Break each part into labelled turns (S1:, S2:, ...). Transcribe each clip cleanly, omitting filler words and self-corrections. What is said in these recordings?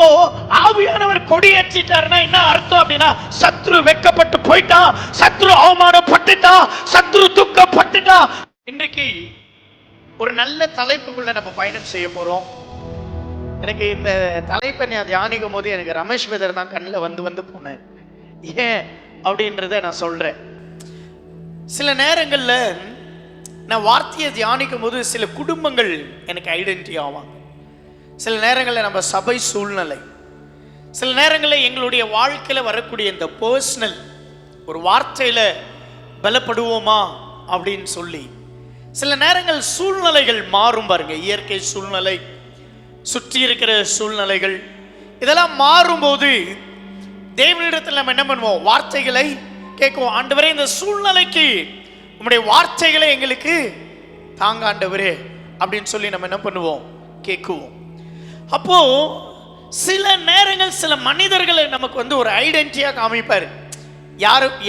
S1: அப்போ ஆவியானவர் கொடியேற்றிட்டாருன்னா என்ன அர்த்தம் அப்படின்னா, சத்ரு வெட்கப்பட்டு போயிட்டான், சத்ரு அவமானப்பட்டுட்டான், சத்ரு துக்கப்பட்டுட்டான். இன்றைக்கு ஒரு நல்ல தலைப்புக்குள்ள நம்ம பயணம் செய்ய போறோம். எனக்கு இந்த தலைப்பை நான் தியானிக்கும் போது எனக்கு ரமேஷ் பிரதர் தான் கண்ணில் வந்து போனேன். ஏன் அப்படின்றத நான் சொல்றேன். சில நேரங்கள்ல நான் வார்த்தையை தியானிக்கும் போது சில குடும்பங்கள் எனக்கு ஐடென்டிட்டி ஆவாங்க. சில நேரங்களில் நம்ம சபை சூழ்நிலை, சில நேரங்களில் எங்களுடைய வாழ்க்கையில் வரக்கூடிய இந்த பர்சனல் ஒரு வார்த்தையில் பலப்படுவோமா அப்படின்னு சொல்லி சில நேரங்கள் சூழ்நிலைகள் மாறும் பாருங்க. இயற்கை சூழ்நிலை, சுற்றி இருக்கிற சூழ்நிலைகள், இதெல்லாம் மாறும்போது தேவனிடத்தில் நம்ம என்ன பண்ணுவோம்? வார்த்தைகளை கேட்குவோம். ஆண்டவரே, இந்த சூழ்நிலைக்கு உம்முடைய வார்த்தைகளை எங்களுக்கு தாங்க ஆண்டவரே அப்படின்னு சொல்லி நம்ம என்ன பண்ணுவோம்? கேட்குவோம். அப்போ சில நேரங்கள் சில மனிதர்களை நமக்கு ஒரு ஐடென்டிட்டியா காமிப்பாரு.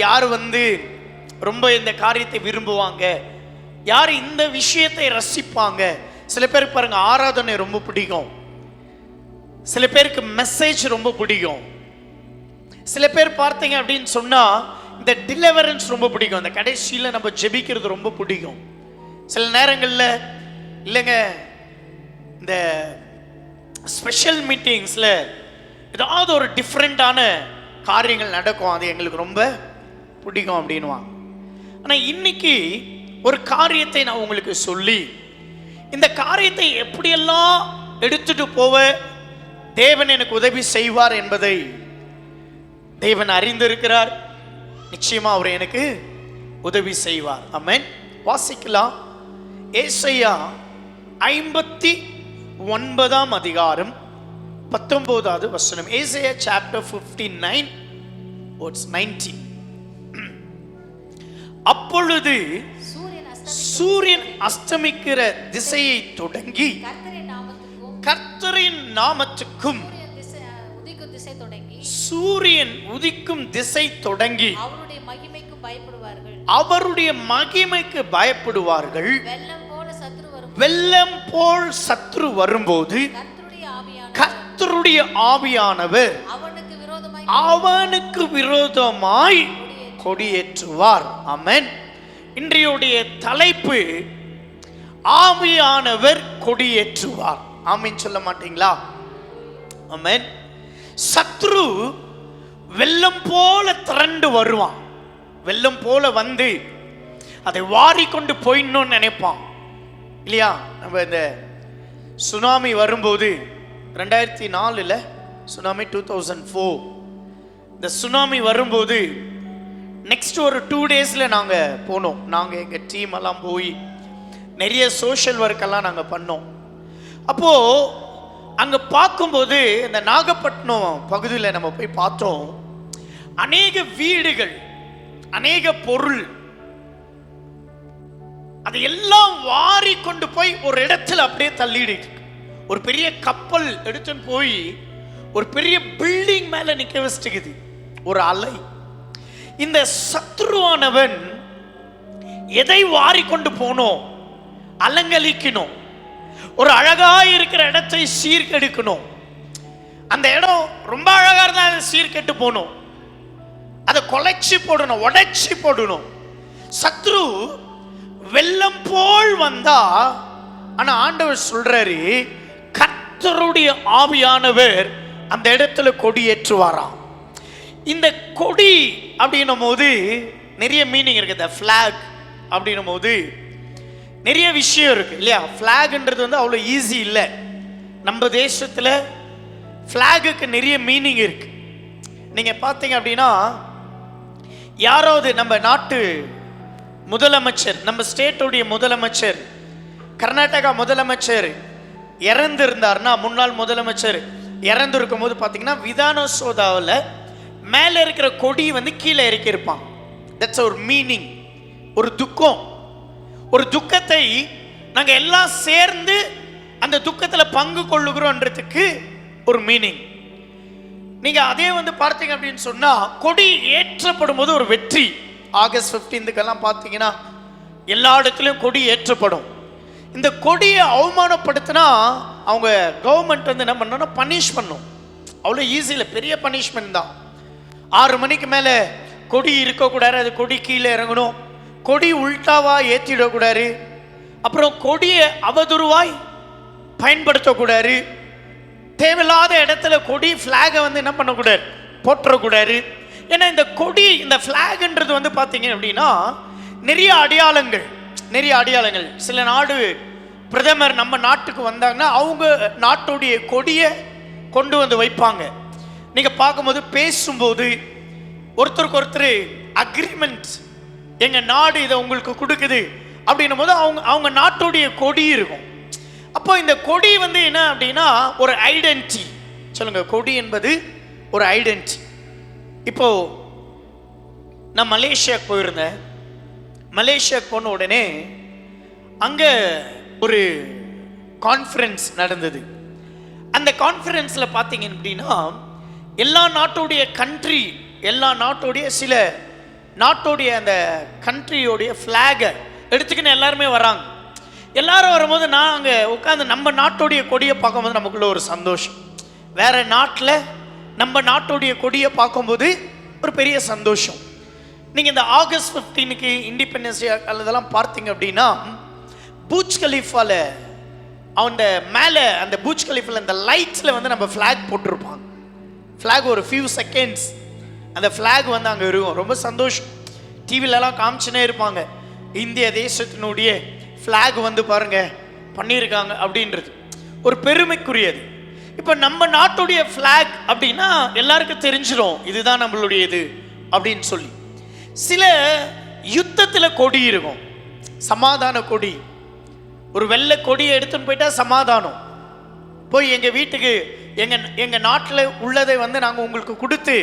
S1: யாரு ரொம்ப இந்த காரியத்தை விரும்புவாங்க, யார் இந்த விஷயத்தை ரசிப்பாங்க. சில பேருக்கு பாருங்க ஆராதனை ரொம்ப பிடிக்கும், சில பேருக்கு மெசேஜ் ரொம்ப பிடிக்கும், சில பேர் பார்த்தீங்க அப்படின்னு சொன்னா இந்த டெலிவரன்ஸ் ரொம்ப பிடிக்கும், இந்த கடைசியில் நம்ம ஜெபிக்கிறது ரொம்ப பிடிக்கும். சில நேரங்களில் இல்லைங்க இந்த ஸ்பெஷல் மீட்டிங்ஸில் ஏதாவது ஒரு டிஃப்ரெண்ட்டான காரியங்கள் நடக்கும், அது எங்களுக்கு ரொம்ப பிடிக்கும் அப்படின்வாங்க. ஆனால் இன்னைக்கு ஒரு காரியத்தை நான் உங்களுக்கு சொல்லி இந்த காரியத்தை எப்படியெல்லாம் எடுத்துட்டு போவ தேவன் எனக்கு உதவி செய்வார் என்பதை தேவன் அறிந்திருக்கிறார். நிச்சயமா அவர் எனக்கு உதவி செய்வார். ஆமென். வாசிக்கலாம். ஏசாயா 59 அதிகாரம் 19வது வசனம். ஏசாயா chapter 59 verse 19. அப்பொழுது சூரியன் அஸ்தமிக்கிற திசையை தொடங்கி கர்த்தரின் நாமத்துக்கும் சூரியன் உதிக்கும் திசை தொடங்கி அவருடைய மகிமைக்கு பயப்படுவார்கள். வெள்ளம் போல் சத்ரு வரும்போது கர்த்தருடைய ஆவியானவர் அவனுக்கு விரோதமாய் கொடியேற்றுவார். ஆமென். இன்றைய தலைப்பு ஆவியானவர் கொடியேற்றுவார். ஆமென் சொல்ல மாட்டீங்களா? ஆமென். சத்ரு வெள்ளம் போல திரண்டு வருவான். வெள்ளம் போல வந்து அதை வாரி கொண்டு போயிடணும்னு நினைப்பான் இல்லையா? நம்ம இந்த சுனாமி வரும்போது 2004 சுனாமி 2004 இந்த சுனாமி வரும்போது நெக்ஸ்ட் ஒரு 2 daysல நாங்கள் போனோம். நாங்கள் எங்கள் டீம் எல்லாம் போய் நிறைய சோஷியல் ஒர்க்கெல்லாம் நாங்கள் பண்ணோம். அப்போது அங்கே பார்க்கும்போது இந்த நாகப்பட்டினம் பகுதியில் நம்ம போய் பார்த்தோம். அநேக வீடுகள், அநேக பொருள், அதையெல்லாம் வாரி கொண்டு போய் ஒரு இடத்துல அப்படியே தள்ளிடு. ஒரு பெரிய கப்பல் எடுத்துன்னு போய் ஒரு பெரிய பில்டிங் மேலே நிற்க வச்சுக்குது ஒரு அலை. இந்த சத்ருவானவன் எதை வாரி கொண்டு போனோம்? அலங்கலிக்கணும், ஒரு அழகா இருக்கிற இடத்தை சீர்கெடுக்கணும். அந்த இடம் ரொம்ப அழகா இருந்தா அதை சீர்கெட்டு போகணும், அதை கொலைச்சி போடணும், உடைச்சி போடணும். சத்ரு வெள்ளம் போல் வந்தா, ஆனா ஆண்டவர் சொல்றாரு கர்த்தருடைய ஆவியானவர் அந்த இடத்துல கொடியேற்றுவாராம். இந்த கொடி அப்படின்னும் போது நிறைய மீனிங் இருக்கு. இந்த ஃபிளாக் அப்படின்னும் போது நிறைய விஷயம் இருக்கு இல்லையா? ஃபிளாக்ன்றது அவ்வளோ ஈஸி இல்லை. நம்ம தேசத்தில் ஃபிளாகுக்கு நிறைய மீனிங் இருக்கு. நீங்க பார்த்தீங்க அப்படின்னா யாராவது நம்ம நாட்டு முதலமைச்சர், நம்ம ஸ்டேட்டுடைய முதலமைச்சர், கர்நாடகா முதலமைச்சர் இறந்திருந்தார்னா, முன்னாள் முதலமைச்சர் இறந்திருக்கும் போது பார்த்தீங்கன்னா விதானசௌதாவில் மேலே இருக்கிற கொடி கீழே இறக்கியிருப்பான். தட்ஸ் ஒரு மீனிங், ஒரு துக்கம். ஒரு துக்கத்தை நாங்கள் எல்லாம் சேர்ந்து அந்த துக்கத்தில் பங்கு கொள்ளுகிறோன்றதுக்கு ஒரு மீனிங். நீங்கள் அதே பார்த்தீங்க அப்படின்னு சொன்னால் கொடி ஏற்றப்படும் போது ஒரு வெற்றி. ஆகஸ்ட் 15 பார்த்தீங்கன்னா எல்லா இடத்துலையும் கொடி ஏற்றப்படும். இந்த கொடியை அவமானப்படுத்தினா அவங்க கவர்மெண்ட் என்ன பண்ணணும்? பனிஷ் பண்ணும். அவ்வளோ ஈஸி இல்லை, பெரிய பனிஷ்மெண்ட் தான். 6 மணிக்கு மேலே கொடி இருக்கக்கூடாது, அது கொடி கீழே இறங்கணும், கொடி உள்டாவா ஏற்றிடக்கூடாது, அப்புறம் கொடியை அவதூறுவாய் பயன்படுத்தக்கூடாது, தேவையில்லாத இடத்துல கொடி ஃப்ளாகை வந்து என்ன பண்ணக்கூடாது, போற்றக்கூடாது. ஏன்னா இந்த கொடி, இந்த ஃப்ளாக்ன்றது வந்து பார்த்தீங்க அப்படின்னா நிறைய அடையாளங்கள். சில நாடு பிரதமர் நம்ம நாட்டுக்கு வந்தாங்கன்னா அவங்க நாட்டுடைய கொடியை கொண்டு வந்து வைப்பாங்க. நீங்கள் பார்க்கும்போது பேசும்போது ஒருத்தருக்கு ஒருத்தர் அக்ரிமெண்ட், எங்கள் நாடு இதை உங்களுக்கு கொடுக்குது அப்படின்னும் போது அவங்க நாட்டுடைய கொடி இருக்கும். அப்போ இந்த கொடி வந்து என்ன அப்படின்னா ஒரு ஐடென்டிட்டி. சொல்லுங்க, கொடி என்பது ஒரு ஐடென்டிட்டி. இப்போ நான் மலேசியாவுக்கு போயிருந்தேன். மலேசியாவுக்கு போன உடனே அங்கே ஒரு கான்ஃபரன்ஸ் நடந்தது. அந்த கான்ஃபரன்ஸில் பார்த்தீங்க அப்படின்னா எல்லா நாட்டுடைய சில நாட்டுடைய அந்த கண்ட்ரியோடைய ஃப்ளாகை எடுத்துக்கின்னு எல்லாருமே வராங்க. எல்லாரும் வரும்போது நான் அங்கே உட்காந்து நம்ம நாட்டுடைய கொடியை பார்க்கும்போது நமக்குள்ள ஒரு சந்தோஷம். வேற நாட்டில் நம்ம நாட்டுடைய கொடியை பார்க்கும்போது ஒரு பெரிய சந்தோஷம். நீங்கள் இந்த ஆகஸ்ட் 15க்கு இண்டிபெண்டன்ஸ் டே அதெல்லாம் பார்த்தீங்க அப்படின்னா பூஜ் கலீஃபாவில் அந்த மேலே அந்த பூஜ் கலீஃபாவில் அந்த லைட்ஸில் வந்து நம்ம ஃப்ளாக் போட்டிருப்பாங்க. ஃப்ளாக் ஒரு ஃபியூ செகண்ட்ஸ் அந்த ஃப்ளாக் வந்து அங்கே இருக்கும். ரொம்ப சந்தோஷம். டிவிலலாம் காமிச்சுனே இருப்பாங்க, இந்திய தேசத்தினுடைய ஃப்ளாக் வந்து பாருங்க பண்ணியிருக்காங்க அப்படின்றது ஒரு பெருமைக்குரியது. இப்போ நம்ம நாட்டுடைய ஃப்ளாக் அப்படின்னா எல்லாருக்கும் தெரிஞ்சிடும் இதுதான் நம்மளுடைய இது அப்படின்னு சொல்லி. சில யுத்தத்தில் கொடி இருக்கும், சமாதான கொடி. ஒரு வெள்ளை கொடியை எடுத்துன்னு போயிட்டா சமாதானம். போய் எங்கள் வீட்டுக்கு எங்கள் நாட்டில் உள்ளதை வந்து நாங்கள் உங்களுக்கு கொடுத்து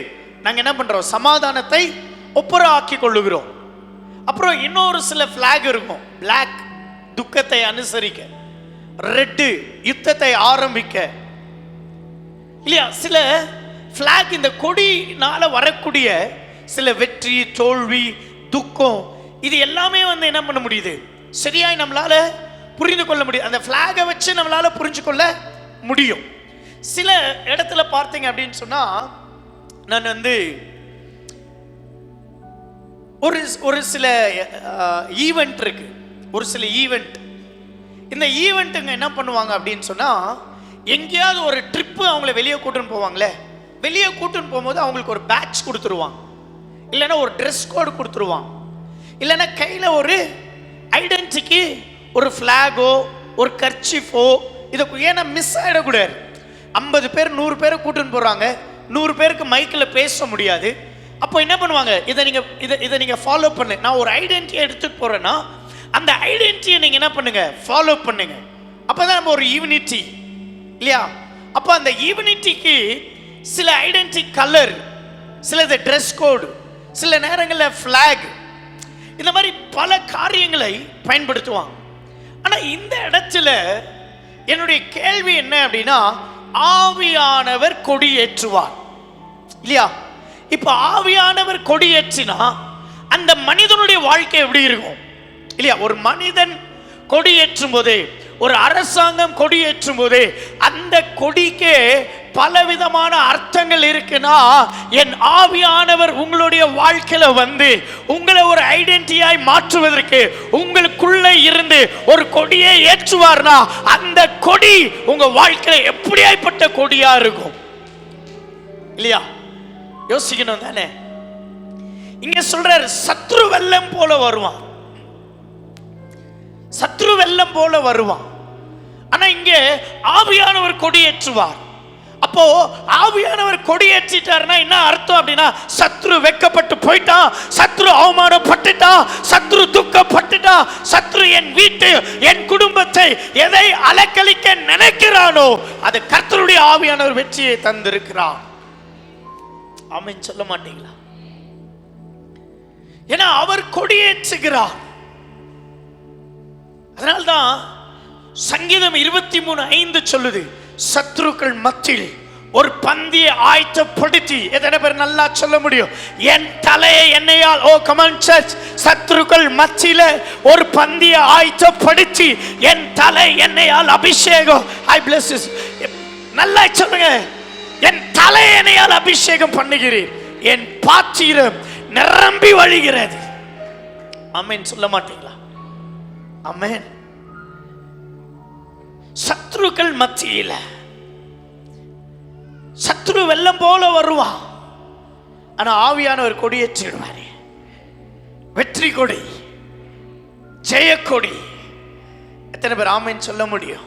S1: நாங்கள் என்ன பண்ணுறோம், சமாதானத்தை ஒப்புரவாக்கி கொள்ளுகிறோம். அப்புறம் இன்னொரு சில ஃப்ளாக் இருக்கும், பிளாக் துக்கத்தை அனுசரிக்க, ரெட்டு யுத்தத்தை ஆரம்பிக்க, இல்லையா? சில ஃப்ளாக் இந்த கொடினால வரக்கூடிய சில வெற்றி, தோல்வி, துக்கம், இது எல்லாமே வந்து என்ன பண்ண முடியுது, சரியாய் நம்மளால புரிந்து கொள்ள முடியும். அந்த ஃப்ளாகை வச்சு நம்மளால புரிஞ்சு கொள்ள முடியும். சில இடத்துல பார்த்தீங்க அப்படின்னு சொன்னா, நான் வந்து ஒரு சில ஈவெண்ட் இருக்கு, ஒரு சில ஈவெண்ட். இந்த ஈவெண்ட்டுங்க என்ன பண்ணுவாங்க அப்படின்னு சொன்னா, எங்கேயாவது ஒரு ட்ரிப்பு அவங்கள வெளியே கூட்டுன்னு போவாங்களே, வெளியே கூட்டுன்னு போகும்போது அவங்களுக்கு ஒரு பேட்ச் கொடுத்துருவாங்க, இல்லைன்னா ஒரு ட்ரெஸ் கோடு கொடுத்துருவாங்க, இல்லைன்னா கையில் ஒரு ஐடென்டிட்டிக்கு ஒரு ஃப்ளாகோ ஒரு கர்ச்சிஃபோ, இதை ஏன்னா மிஸ் ஆகிடக்கூடாது. 50 பேர் 100 பேரை கூட்டுன்னு போகிறாங்க, 100 பேருக்கு மைக்கில் பேச முடியாது. அப்போ என்ன பண்ணுவாங்க, இதை நீங்கள் ஃபாலோ பண்ணு. நான் ஒரு ஐடென்டிட்டியை எடுத்துகிட்டு போகிறேன்னா அந்த ஐடென்டிட்டியை நீங்கள் என்ன பண்ணுங்க, ஃபாலோ பண்ணுங்க. அப்போ தான் நம்ம ஒரு யூனிட்டி, இல்லையா? அப்போ அந்த யூனிட்டிக்கு சில ஐடென்டிட்டி கலர், சிலது ட்ரெஸ் கோடு, சில நேரங்களில் ஃப்ளாக், இந்த மாதிரி பல காரியங்களை பயன்படுத்துவாங்க. ஆனால் இந்த இடத்துல என்னுடைய கேள்வி என்ன அப்படின்னா, ஆவியானவர் கொடியேற்றுவார், இல்லையா? இப்போ ஆவியானவர் கொடியேற்றினா அந்த மனிதனுடைய வாழ்க்கை எப்படி இருக்கும், இல்லையா? ஒரு மனிதன் கொடியேற்றும் போதே, ஒரு அரசாங்கம் கொடியேற்றும் போதே அந்த கொடிக்கே பலவிதமான அர்த்தங்கள் இருக்குன்னா, என் ஆவியானவர் உங்களுடைய வாழ்க்கையில வந்து உங்களை ஒரு ஐடென்டிட்டியாய் மாற்றுவதற்கு உங்களுக்குள்ள இருந்து ஒரு கொடியை ஏற்றுவார்னா அந்த கொடி உங்க வாழ்க்கையில எப்படியாய்ப்பட்ட கொடியா இருக்கும், இல்லையா? யோசிக்கணும் தானே. இங்க சொல்றாரு, சத்ரு வெள்ளம் போல வருவான், சத்ரு வெள்ளம் போல வருவான். ஆனா இங்க ஆவியானவர் கொடியேற்றுவார். அப்போ ஆவியானவர் கொடியேற்றிட்டாருன்னா என்ன அர்த்தம் அப்படின்னா, சத்ரு வெக்கப்பட்டு போயிட்டான், சத்ரு அவமானப்பட்டுட்டான், சத்ரு துக்கப்பட்டுட்டான், சத்ரு என் வீட்டு என் குடும்பத்தை எதை அலக்களிக்க நினைக்கிறானோ அது கர்த்தருடைய ஆவியானவர் வெற்றியை தந்திருக்கிறார். ஆமென் சொல்ல மாட்டீங்களா? ஏன்னா அவர் கொடியேற்றுகிறார். அதனால்தான் சங்கீதம் 23:5 சொல்லுது, சத்ருக்கள் மத்தியில் ஒரு பந்தியை ஆயத்தப்படுத்தி, எத்தனை பேர் நல்லா சொல்ல முடியும், என் தலையை எண்ணெயால், ஓ கமான் சர்ச், சத்ருக்கள் மத்தியில ஒரு பந்தியை ஆயத்தப்படுத்தி என் தலை எண்ணெயால் அபிஷேகம், ஐ பிளஸ். நல்லா சொல்லுங்க, என் தலையணையால் அபிஷேகம் பண்ணுகிறீர், என் பாத்திரம் நிரம்பி வழிகிறது. ஆமென் சொல்ல மாட்டீங்களா? ஆமென். சத்துருக்கள் மத்தியில சத்துரு வெள்ளம் போல வருவான், ஆனா ஆவியானவர் கொடியேற்றிடுவாரு. வெற்றி கொடி, ஜெயக்கொடி. எத்தனை பேர் ஆமென் சொல்ல முடியும்?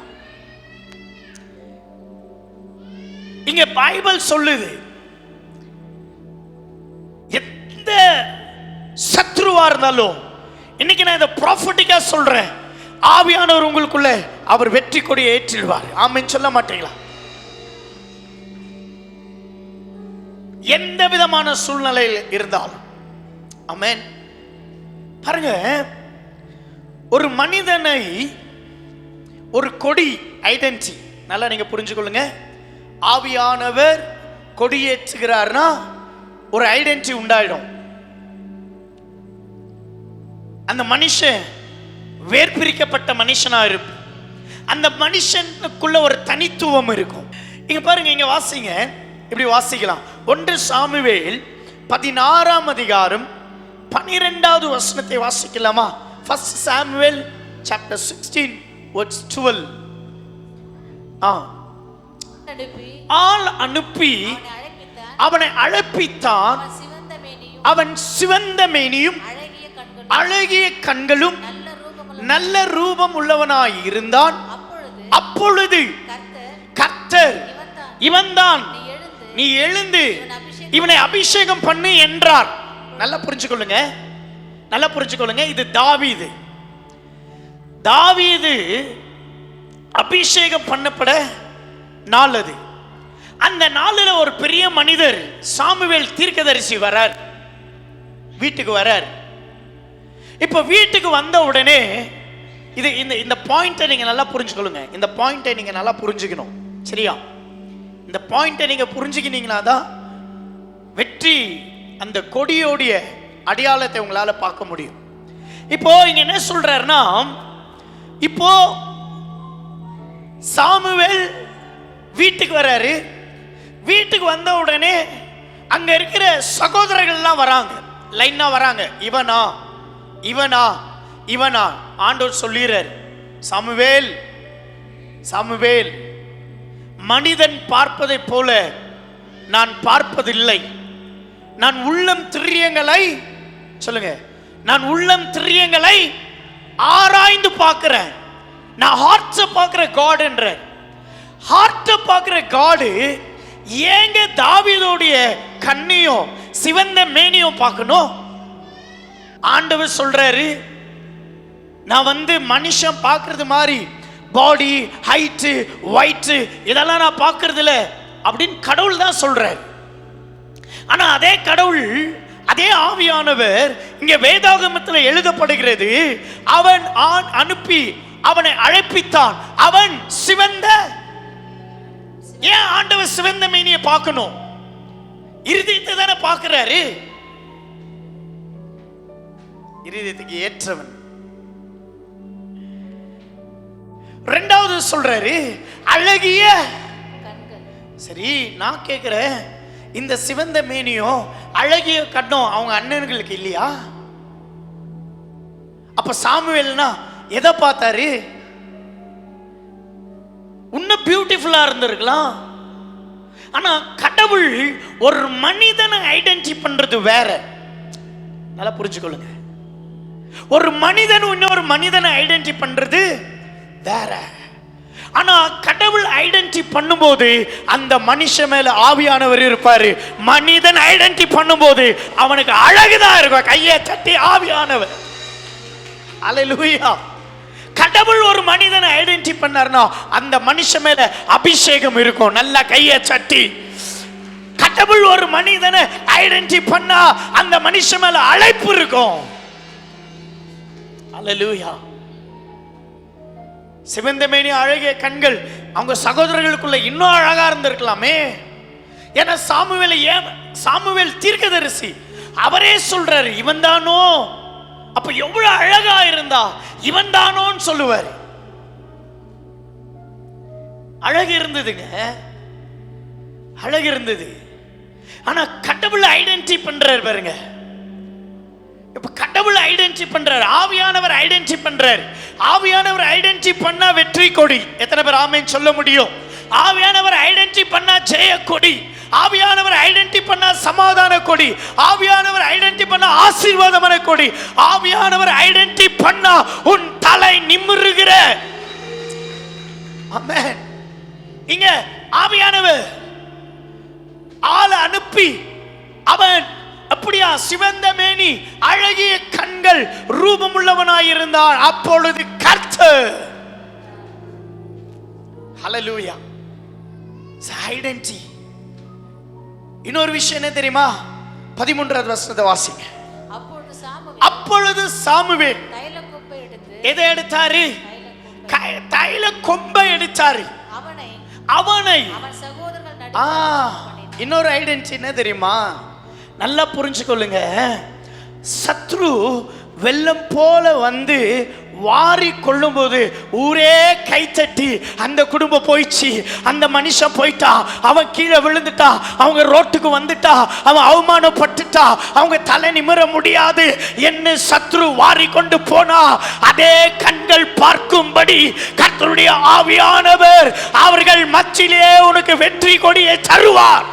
S1: இங்க பைபிள் சொல்லுது, எந்த சத்ருவா இருந்தாலும், இன்னைக்கு நான் இதை ப்ராஃபட்டிக்கா சொல்றேன், ஆவியானவர் உங்களுக்குள்ள அவர் வெற்றி கொடியை ஏற்றிடுவார். ஆமென் சொல்ல மாட்டீங்களா? எந்த விதமான சூழ்நிலையில் இருந்தாலும். ஆமென். பாருங்க, ஒரு மனிதனை ஒரு கொடி ஐடென்டி நல்லா நீங்க புரிஞ்சுக்கொள்ளுங்க. ஆவியானவர் கொடியேற்றுகிறார்னா ஒரு ஐடென்டி உண்டாயிடும். அந்த மனுஷன் வேர்பிரிக்கப்பட்ட மனுஷனா இருக்கும். அந்த மனுஷனுக்குள்ள ஒரு தனித்துவம் இருக்கும். இங்க பாருங்க, இங்க வாசிங்க, இப்படி வாசிக்கலாம். 1 சாமுவேல் 16ஆம் அதிகாரம் 12வது வசனத்தை வாசிக்கலாமா? 1 Samuel chapter 16 verse 12. ஆள் அனுப்பி அவனை அழைப்பித்தான். அவன் சிவந்த மேனியும் அழகிய கண்களும் நல்ல ரூபம் உள்ளவனாய் இருந்தான். அப்பொழுது கர்த்தர், இவன்தான், நீ எழுந்து இவனை அபிஷேகம் பண்ணு என்றார். நல்லா புரிஞ்சுக்கொள்ளுங்க, நல்லா புரிஞ்சுக்கொள்ளுங்க. இது தாவீது. தாவீது அபிஷேகம் பண்ணப்பட நாள் அது. அந்த நாளில் ஒரு பெரிய மனிதர் சாமுவேல் தீர்க்கதரிசி வரார், வீட்டுக்கு வரார். இப்ப வீட்டுக்கு வந்த உடனே இது இந்த பாயிண்டை நீங்க நல்லா புரிஞ்சுக்கொள்ளுங்க. இந்த பாயிண்டை நீங்க நல்லா புரிஞ்சுக்கணும், சரியா? இந்த பாயிண்டை நீங்க புரிஞ்சுக்கினீங்கன்னா தான் வெற்றி, அந்த கொடியோடைய அடையாளத்தை உங்களால பார்க்க முடியும். இப்போ இங்க என்ன சொல்றாருன்னா, இப்போ சாமுவேல் வீட்டுக்கு வராரு. வீட்டுக்கு வந்த உடனே அங்க இருக்கிற சகோதரர்கள் எல்லாம் வராங்க, லைனா வராங்க. இவனா இவனா இவனா? ஆண்டவர் சொல்லிறார், சாமுவேல் சாமுவேல், மனிதன் பார்ப்பதை போல நான் பார்ப்பதில்லை. நான் உள்ளம் திரியங்களை, சொல்லுங்க, நான் உள்ளம் திரியங்களை ஆராய்ந்து பார்க்கிறேன். நான் ஹார்ட்ஸை பார்க்கிற காட் என்ற ஹார்ட்டை பார்க்கிற காடு ஏங்க தாவீதுடைய கண்ணையும் சிவந்த மேனியும் பார்க்கணும்? ஆண்டவர் சொல்றாரு, நான் மனுஷன் பார்க்கறது மாதிரி பாடி, ஹைட்டு, ஒயிட் இதெல்லாம் நான் பார்க்கறது இல்லை அப்படின்னு கடவுள் தான் சொல்றார். ஆனா அதே கடவுள், அதே ஆவியானவர் இங்க வேதாகமத்தில் எழுதப்படுகிறது, அவன் அனுப்பி அவனை அழைப்பித்தான். அவன் சிவந்த, ஏன் ஆண்டவர் சிவந்த மேனியை பார்க்கணும்? இருதயத்தை தானே பார்க்கிறாரு. இருதயத்துக்கு ஏற்றவன். இரண்டாவது சொல்றாரு அழகிய. சரி, நான் கேட்கிறேன், இந்த சிவந்த மேனியும் அழகிய கண்ணும் அவங்க அண்ணன்களுக்கு இல்லையா? அப்ப சாமுவேல்னா எதை பார்த்தாரு? இன்னும் பியூட்டிஃபுல்லா இருந்திருக்கலாம். ஆனா கடவுள் ஒரு மனிதனை ஐடென்டி பண்றது வேற. நல்லா புரிஞ்சுக்கொள்ளுங்க. ஒரு மனிதன் இன்னொரு மனிதனை ஐடென்டி பண்றது வேற. ஆனா கடவுள் ஐடென்டி பண்ணும்போது அந்த மனுஷன் மேல ஆவியானவர் இருப்பாரு. மனிதன் ஐடென்டி பண்ணும்போது அவனுக்கு அழகுதான் இருக்கும். கையை தட்டி ஆவியானவர். அல்லேலூயா. கடவுள் ஒரு மனிதனை ஐடென்டி பண்ணார்னா அந்த மனுஷன் மேல அபிஷேகம் இருக்கும். நல்ல கையை தட்டி. கடவுள் ஒரு மனிதனை ஐடென்டி பண்ணா அந்த மனுஷன் மேல அழைப்பு இருக்கும். அல்லேலூயா. சிவந்த மேனி, அழகிய கண்கள், அவங்க சகோதரர்களுக்குள்ள இன்னும் அழகா இருந்திருக்கலாமே. ஏன்னா சாமுவேல் தீர்க்கதரிசி, அவரே சொல்றாரு இவன் தானோ. அப்ப எவ்வளவு அழகா இருந்தா இவன் தானோன்னு சொல்லுவார். அழகு இருந்ததுங்க. அழகு இருந்தது. ஆனா கடவுளை ஐடென்டி பண்றார் பாருங்க. இப்ப கடவுளை ஐடென்டி பண்றார், ஆவியானவர் ஐடென்டி பண்றார். ஆவியானவர் ஐடென்டி பண்ணா வெற்றி கொடி. எத்தனை பேர் ஆமென் சொல்ல முடியும்? ஆவியானவர் ஐடென்டி பண்ணா ஜெய கொடி. ஆவியானவர் ஐடென்டி பண்ணா சமாதான கொடி. ஆவியானவர் ஐடென்டி பண்ணா ஆசீர்வாதமான கொடி. ஆவியானவர் ஐடென்டி பண்ணா உன் தலை நிமிருகிற. ஆமென். இங்க ஆவியானவர் ஆளை அனுப்பி அவன் அப்படியா சிவந்த மேனி, அழகிய கண்கள், ரூபம் உள்ளவனாயிருந்தான். அப்பொழுது கர்த்தர், ஹல்லேலூயா, ஐடென்டி. இன்னொரு விஷயம் என்ன தெரியுமா? 13வது வசனத்தை வாசிங்க. அப்பொழுது சாமுவேல் எதை எடுத்தாரு? தைல கொம்பை எடுத்தாரு. அவனை இன்னொரு ஐடென்டி என்ன தெரியுமா? நல்லா புரிஞ்சுக்கொள்ளுங்க. சத்ரு வெள்ளம் போல வந்து வாரி கொள்ளும் போது ஊரே கைத்தட்டி அந்த குடும்பம் போயிடுச்சு, அந்த மனுஷன் போயிட்டா, அவன் கீழே விழுந்துட்டா, அவங்க ரோட்டுக்கு வந்துட்டா, அவன் அவமானப்பட்டுட்டா, அவங்க தலை நிமிர முடியாது என்ன சத்ரு வாரி கொண்டு போனா, அதே கண்கள் பார்க்கும்படி கர்த்தருடைய ஆவியானவர் அவர்கள் மத்தியிலே உனக்கு வெற்றி கொடியை தருவார்.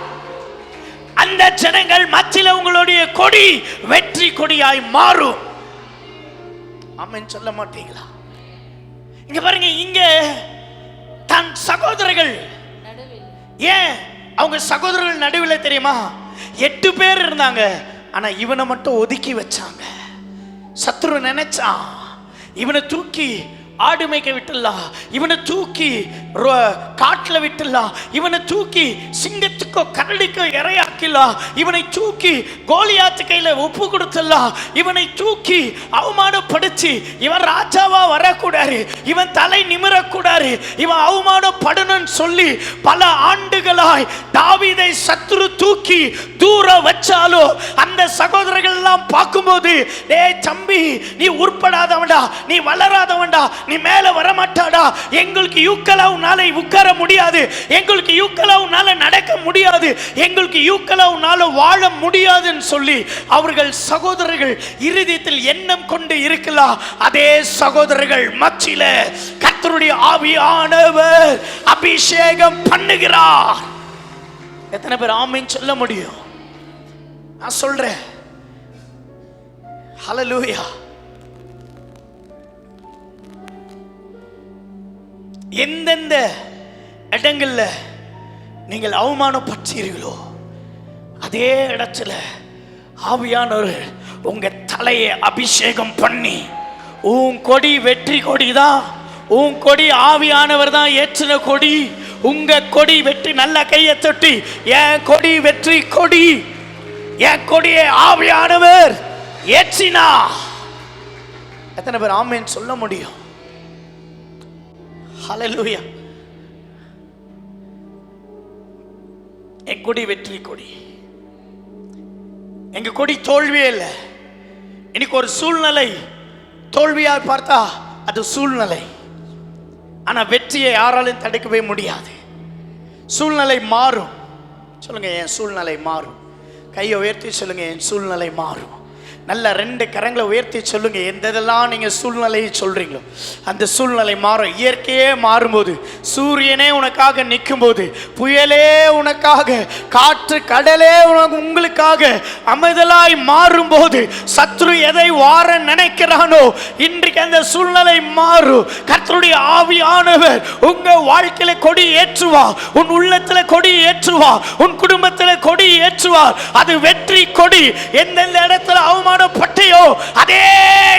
S1: அந்த ஜனங்கள் மத்தியில உங்களுடைய கொடி வெற்றி கொடியாய் மாறும். ஆமென் சொல்ல மாட்டீங்களா? இங்க பாருங்க, இங்க தன் சகோதரர்கள், ஏன் அவங்க சகோதரர்கள் நடுவில் தெரியுமா? 8 பேர் இருந்தாங்க. ஆனா இவனை மட்டும் ஒதுக்கி வச்சாங்க. சத்ரு நினைச்சான் இவனை தூக்கி ஆடு மேய்க்க விட்டுலாம், இவனை தூக்கி காட்டுல விட்டுலாம், இவனை தூக்கி சிங்கத்துக்கோ கரடிக்கோ இரையாக்கலாம், இவனை தூக்கி கோலியாத்து கையில ஒப்பு கொடுத்துடலாம், இவனை தூக்கி அவமானப்படுத்தி இவன் ராஜாவா வரக்கூடாது, இவன் தலை நிமிரக்கூடாது, இவன் அவமானப்படணும்னு சொல்லி பல ஆண்டுகளாய் தாவீதை சத்ரு தூக்கி தூர வச்சாலோ அந்த சகோதரர்கள் எல்லாம் பார்க்கும்போது, டேய் தம்பி, நீ உட்படாதவன்டா, நீ வளராதவன்டா, நீ மேல வர மாட்டாடா, எங்களுக்கு யூக்கலாவுனால உட்கார முடியாது, எங்களுக்கு யூக்கலாவுனால நடக்க முடியாது, எங்களுக்கு யூக்கலாவுனால வாழ முடியாதுன்னு சொல்லி அவர்கள் சகோதரர்கள் இருதயத்தில் எண்ணம் கொண்டு இருக்கலாம். அதே சகோதரர்கள் மத்தியில கர்த்தருடைய ஆவியானவர் அபிஷேகம் பண்ணுகிறார். எத்தனை பேர் ஆமென் சொல்ல முடியும்? நான் சொல்றேன். ஹல்லேலூயா. எந்தெந்த இடங்கள்ல நீங்கள் அவமானப்பட்டீர்களோ அதே இடத்துல ஆவியானவர் உங்க தலையை அபிஷேகம் பண்ணி, உன் கொடி வெற்றி கொடி தான், உன் கொடி ஆவியானவர் தான் ஏற்றின கொடி, உங்க கொடி வெற்றி. நல்ல கையை தொட்டி, என் கொடி வெற்றி கொடி, என் கொடியை ஆவியானவர் ஏற்றினா. எத்தனை பேர் ஆமென் சொல்ல முடியும்? ஹல்லேலூயா. என் கொடி வெற்றி கொடி. எங்க கொடி தோல்வியே இல்லை. இன்னைக்கு ஒரு சூழ்நிலை தோல்வியா பார்த்தா அது சூழ்நிலை, ஆனா வெற்றியை யாராலும் தடுக்கவே முடியாது. சூழ்நிலை மாறும். சொல்லுங்க, என் சூழ்நிலை மாறும். கையை உயர்த்தி சொல்லுங்க, என் சூழ்நிலை மாறும். நல்ல 2 கரங்களை உயர்த்தி சொல்லுங்க, எந்தெல்லாம் நீங்க சூழ்நிலையை சொல்றீங்களோ அந்த சூழ்நிலை மாறும். இயற்கையே மாறும்போது, சூரியனே உனக்காக நிற்கும் போது, புயலே உனக்காக, காற்று கடலே உங்களுக்காக அமைதலாய் மாறும்போது, சத்ரு எதை வார நினைக்கிறானோ இன்றைக்கு அந்த சூழ்நிலை மாறும். கர்த்தருடைய ஆவியானவர் உங்க வாழ்க்கையில கொடி ஏற்றுவார், உன் உள்ளத்துல கொடி ஏற்றுவார், உன் குடும்பத்துல கொடி ஏற்றுவார். அது வெற்றி கொடி. எந்தெந்த இடத்துல அவமானப்பட்டையோ அதே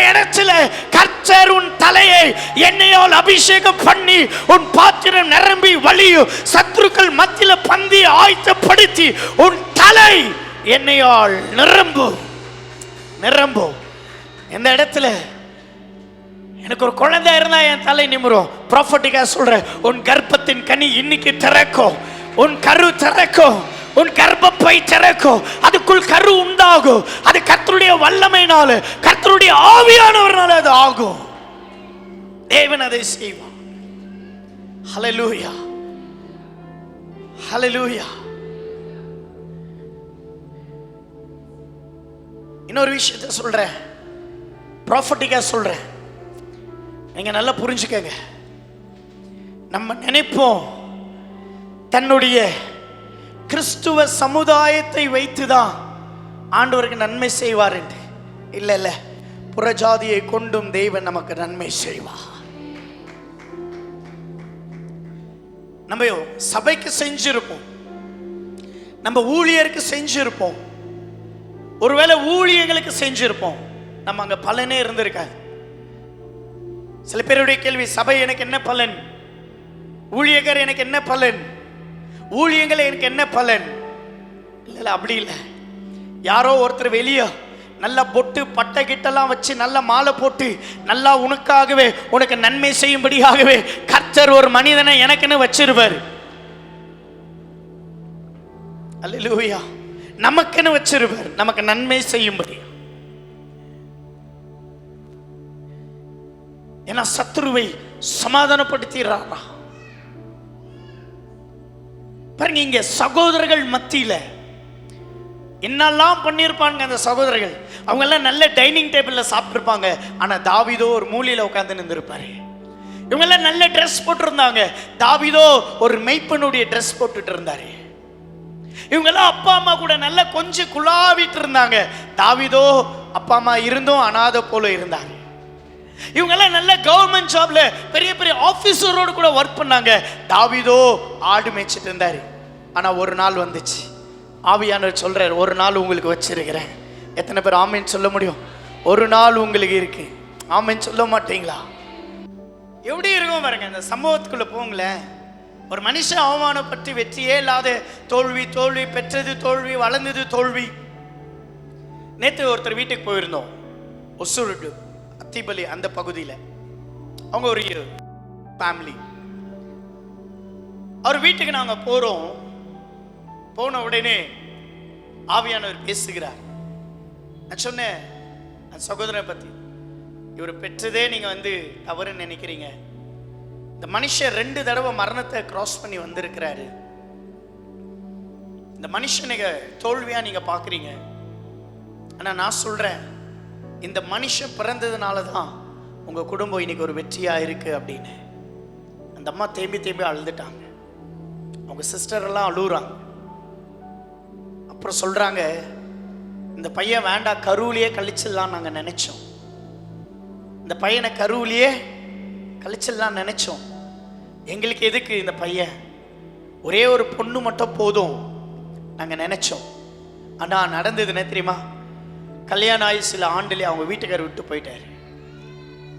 S1: இடத்துல கர்த்தர் உன் தலையை எண்ணெயால் அபிஷேகம் பண்ணி உன் பாத்திரம் நிரம்பி வழியும். சத்துருக்கள் மத்தியில பந்தி ஆயத்தப்படுத்தி உன் தலை எண்ணெயால் நிரம்பும். எந்த இடத்துல எனக்கு ஒரு குழந்தை இருந்தா என் தலை நிமிரும். ப்ராஃபட்டிக்கா சொல்றேன், உன் கர்ப்பத்தின் கனி இன்னைக்கு திறக்கும், உன் கரு திறக்கும், உன் கர்ப்பப்பை திறக்கும், அதுக்குள் கரு உண்டாகும். அது கர்த்தருடைய வல்லமையினால, கர்த்தருடைய ஆவியானவர்னால அது ஆகும். தேவன் அதை செய்வார். ஹல்லேலூயா, ஹல்லேலூயா. இன்னொரு விஷயத்த சொல்றேன், ப்ராஃபட்டிக்கா சொல்றேன், நீங்க நல்லா புரிஞ்சுக்கங்க. நம்ம நினைப்போம் தன்னுடைய கிறிஸ்துவ சமுதாயத்தை வைத்துதான் ஆண்டவருக்கு நன்மை செய்வார் என்று. இல்ல இல்ல, புறஜாதியை கொண்டும் தேவன் நமக்கு நன்மை செய்வார். நம்ம சபைக்கு செஞ்சிருப்போம், நம்ம ஊழியருக்கு செஞ்சிருப்போம், ஒருவேளை ஊழியர்களுக்கு செஞ்சிருப்போம், நம்ம அங்க பலனே இருந்திருக்காது. சில பேருடைய கேள்வி, சபை எனக்கு என்ன பலன், ஊழியர்கள் எனக்கு என்ன பலன், ஊழியங்கள் எனக்கு என்ன பலன்? இல்ல அப்படி இல்லை. யாரோ ஒருத்தர் வெளியே நல்ல பொட்டு பட்டை கிட்டெல்லாம் வச்சு நல்ல மாலை போட்டு நல்லா உனக்காகவே உனக்கு நன்மை செய்யும்படியாகவே கர்த்தர் ஒரு மனிதனை எனக்குன்னு வச்சிருவார். அல்லேலூயா. நமக்குன்னு வச்சிருவார், நமக்கு நன்மை செய்யும்படி. ஏன்னா சத்துருவை சமாதானப்படுத்திடுறாரா பாருங்க. இங்க சகோதரர்கள் மத்தியில என்னெல்லாம் பண்ணியிருப்பாங்க அந்த சகோதரர்கள். அவங்க எல்லாம் நல்ல டைனிங் டேபிள்ல சாப்பிட்டுருப்பாங்க, ஆனா தாவீதோ ஒரு மூலையில உட்கார்ந்து நின்றுருப்பாரு. இவங்க எல்லாம் நல்ல ட்ரெஸ் போட்டிருந்தாங்க, தாவீதோ ஒரு மெய்ப்பனுடைய ட்ரெஸ் போட்டுட்டு இருந்தாரு. இவங்க எல்லாம் அப்பா அம்மா கூட நல்ல கொஞ்சம் குழாவிட்டு இருந்தாங்க, தாவீதோ அப்பா அம்மா இருந்தும் அனாதை போல இருந்தாங்க. இவங்க எல்லாம் நல்ல கவர்மெண்ட் ஜாப்ல பெரிய பெரிய ஆபீசரோடு கூட ஒர்க் பண்ணாங்க, தாவீதோ ஆடு மேய்ச்சிட்டு இருந்தாரு. ஆனா ஒரு நாள் வந்துச்சு, ஆவியானவர் சொல்றாரு, ஒரு நாள் உங்களுக்கு வச்சிருக்கிறேன். எத்தனை பேர் ஆமேன் சொல்ல முடியும்? ஒரு நாள் உங்களுக்கு இருக்கு. ஆமேன் சொல்ல மாட்டீங்களா? எப்படி இருக்கும் பாருங்க. அந்த சம்பவத்துக்குள்ள போங்களேன். ஒரு மனுஷன் அவமானப்பட்டு வெற்றியே இல்லாத தோல்வி, தோல்வி பெற்றது தோல்வி, வளர்ந்தது தோல்வி. நேற்று ஒருத்தர் வீட்டுக்கு போயிருந்தோம், ஒசூர் அத்திபலி அந்த பகுதியில். அவங்க ஒரு ஃபேமிலி. அவர் வீட்டுக்கு நாங்க போறோம். போன உடனே ஆவியானவர் பேசுகிறார். நான் சொன்னேன் அந்த சகோதரனை பத்தி, இவர் பெற்றதே நீங்க தவறுன்னு நினைக்கிறீங்க. இந்த மனுஷன் 2 தடவை மரணத்தை கிராஸ் பண்ணி வந்திருக்கிறாரு. இந்த மனுஷனுக்கு தோல்வியா நீங்க பாக்குறீங்க. ஆனா நான் சொல்றேன், இந்த மனுஷன் பிறந்ததுனால தான் உங்க குடும்பம் இன்னைக்கு ஒரு வெற்றியா இருக்கு அப்படின்னு. அந்த அம்மா தேம்பி தேம்பி அழுதுட்டாங்க. அவங்க சிஸ்டர் எல்லாம் அழுகுறாங்க. அப்புறம் சொல்றாங்க, இந்த பையன் வேண்டாம், கருவிலேயே கழிச்சிடலாம் நாங்க நினைச்சோம். இந்த பையனை கருவிலேயே கழிச்சிடலாம் நினைச்சோம். எங்களுக்கு எதுக்கு இந்த பையன், ஒரே ஒரு பொண்ணு மட்டும் போதும் நாங்க நினைச்சோம். ஆனா நடந்தது என்ன தெரியுமா? கல்யாணம் ஆகி சில ஆண்டுலேயே அவங்க வீட்டுக்காரர் விட்டு போயிட்டாரு.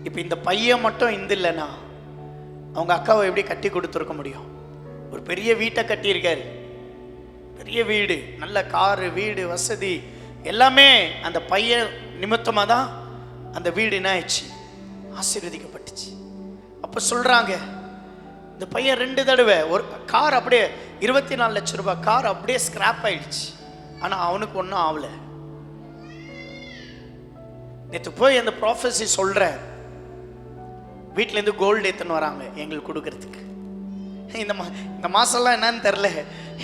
S1: இப்போ இந்த பையன் மட்டும் இல்லைன்னா அவங்க அக்காவை எப்படி கட்டி கொடுத்துருக்க முடியும்? ஒரு பெரிய வீட்டை கட்டியிருக்காரு, பெரிய வீடு, நல்ல காரு, வீடு வசதி எல்லாமே அந்த பையன் நிமித்தமாக தான் அந்த வீடு என்ன ஆயிடுச்சு, ஆசீர்வதிக்கப்பட்டுச்சு. அப்போ சொல்கிறாங்க, இந்த பையன் 2 தடவை ஒரு கார் அப்படியே 24 லட்சம் ரூபாய் கார் அப்படியே ஸ்கிராப் ஆயிடுச்சு. ஆனால் அவனுக்கு ஒன்றும் ஆகலை. நேற்று போய் அந்த ப்ராஃபஸி சொல்கிறேன், வீட்டிலேருந்து கோல்டு எடுத்துன்னு வராங்க எங்களுக்கு கொடுக்கறதுக்கு. இந்த மாசம்லாம் என்னன்னு தெரில,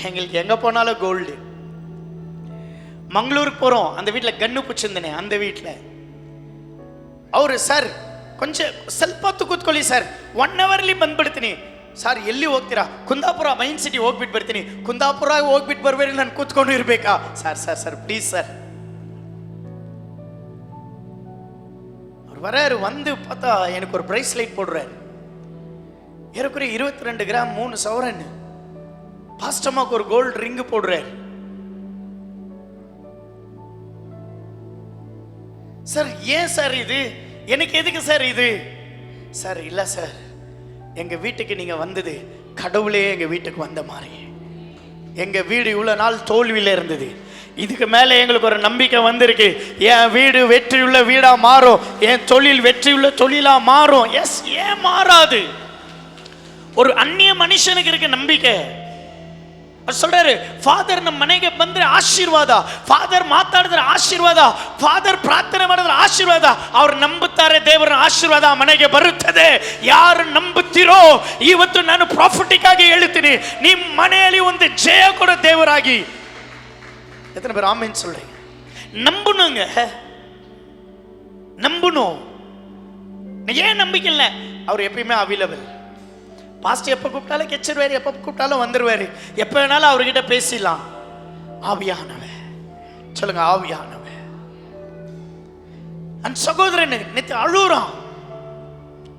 S1: எங்களுக்கு எங்கே போனாலும் கோல்டு. ಮಂಗಳೂರಿಗೆ போகிறோம், அந்த வீட்டில் ಗನ್ನು ಪುಚ್ಚಿಂದನೆ அந்த வீட்டில் ಅವರು ಸರ್ ಕೊಂಚ ಸ್ವಲ್ಪ ಹೊತ್ತು ಕೂತ್ಕೊಳ್ಳಿ ಸರ್, 1 ಅವರ್ಲಿ ಬಂದ್ಬಿಡ್ತೀನಿ. ಸರ್ ಎಲ್ಲಿ ಹೋಗ್ತೀರಾ? ಕುಂದಾಪುರ ಮೈನ್ ಸಿಟಿ ಹೋಗ್ಬಿಟ್ಟು ಬರ್ತೀನಿ. ಕುಂದಾಪುರ ಹೋಗ್ಬಿಟ್ಟು ಬರ್ಬೇಡಿ, ನಾನು ಕೂತ್ಕೊಂಡು ಇರಬೇಕಾ? Sir sir sir please sir. அவர் வராரு, வந்து பார்த்தா எனக்கு ஒரு பிரைஸ்லைட் போடுறாரு, ஏறக்குறைய 22 கிராம் 3 சவரன். பாஸ்டமாக்கு ஒரு கோல்டு ரிங்கு போடுறாரு. சார் ஏன் சார் இது, எனக்கு எதுக்கு சார் இது? சார் இல்லை சார், எங்கள் வீட்டுக்கு நீங்கள் வந்தது கடவுளே எங்கள் வீட்டுக்கு வந்த மாதிரி. எங்கள் வீடு இவ்வளோ நாள் தோல்வியில் இருந்தது, இதுக்கு மேலே எங்களுக்கு ஒரு நம்பிக்கை வந்திருக்கு. என் வீடு வெற்றியுள்ள வீடாக மாறும், என் தொழில் வெற்றியுள்ள தொழிலாக மாறும். எஸ், ஏன் மாறாது? ஒரு அந்நிய மனுஷனுக்கு இருக்க நம்பிக்கை. சொல்றாரு, ಫಾದರ್ ನಮ್ಮ ಮನೆಗೆ ಬಂದ್ರೆ ಆಶೀರ್ವಾದ, ಫಾದರ್ ಮಾತಾಡಿದ್ರೆ ಆಶೀರ್ವಾದ, ಫಾದರ್ ಪ್ರಾರ್ಥನೆ ಮಾಡಿದ್ರೆ ಆಶೀರ್ವಾದ. ಅವ್ರು ನಂಬುತ್ತಾರೆ, ದೇವರ ಆಶೀರ್ವಾದ ಮನೆಗೆ ಬರುತ್ತದೆ. ಯಾರು ನಂಬುತ್ತೀರೋ, ಇವತ್ತು ನಾನು ಪ್ರಾಫಿಟಿಕ್ ಆಗಿ ಹೇಳ್ತೀನಿ, ನಿಮ್ಮ ಮನೆಯಲ್ಲಿ ಒಂದು ಜಯ ಕೊಡೋ ದೇವರಾಗಿ. எத்தனை பேர் ஆமென் சொல்றீங்க? நம்பணுங்க, நம்பணும். ஏன் நம்பிக்கை இல்லை? அவர் எப்பயுமே அவைலபிள். பாஸ்ட் எப்ப கூப்பிட்டாலும் கெச்சிருவாரு, எப்ப கூப்பிட்டாலும் வந்துருவாரு, எப்ப வேணாலும் அவர்கிட்ட பேசிடலாம். ஆவியானவர், சொல்லுங்க ஆவியானவர். அந்த சகோதரன் நேத்து அழுறான்.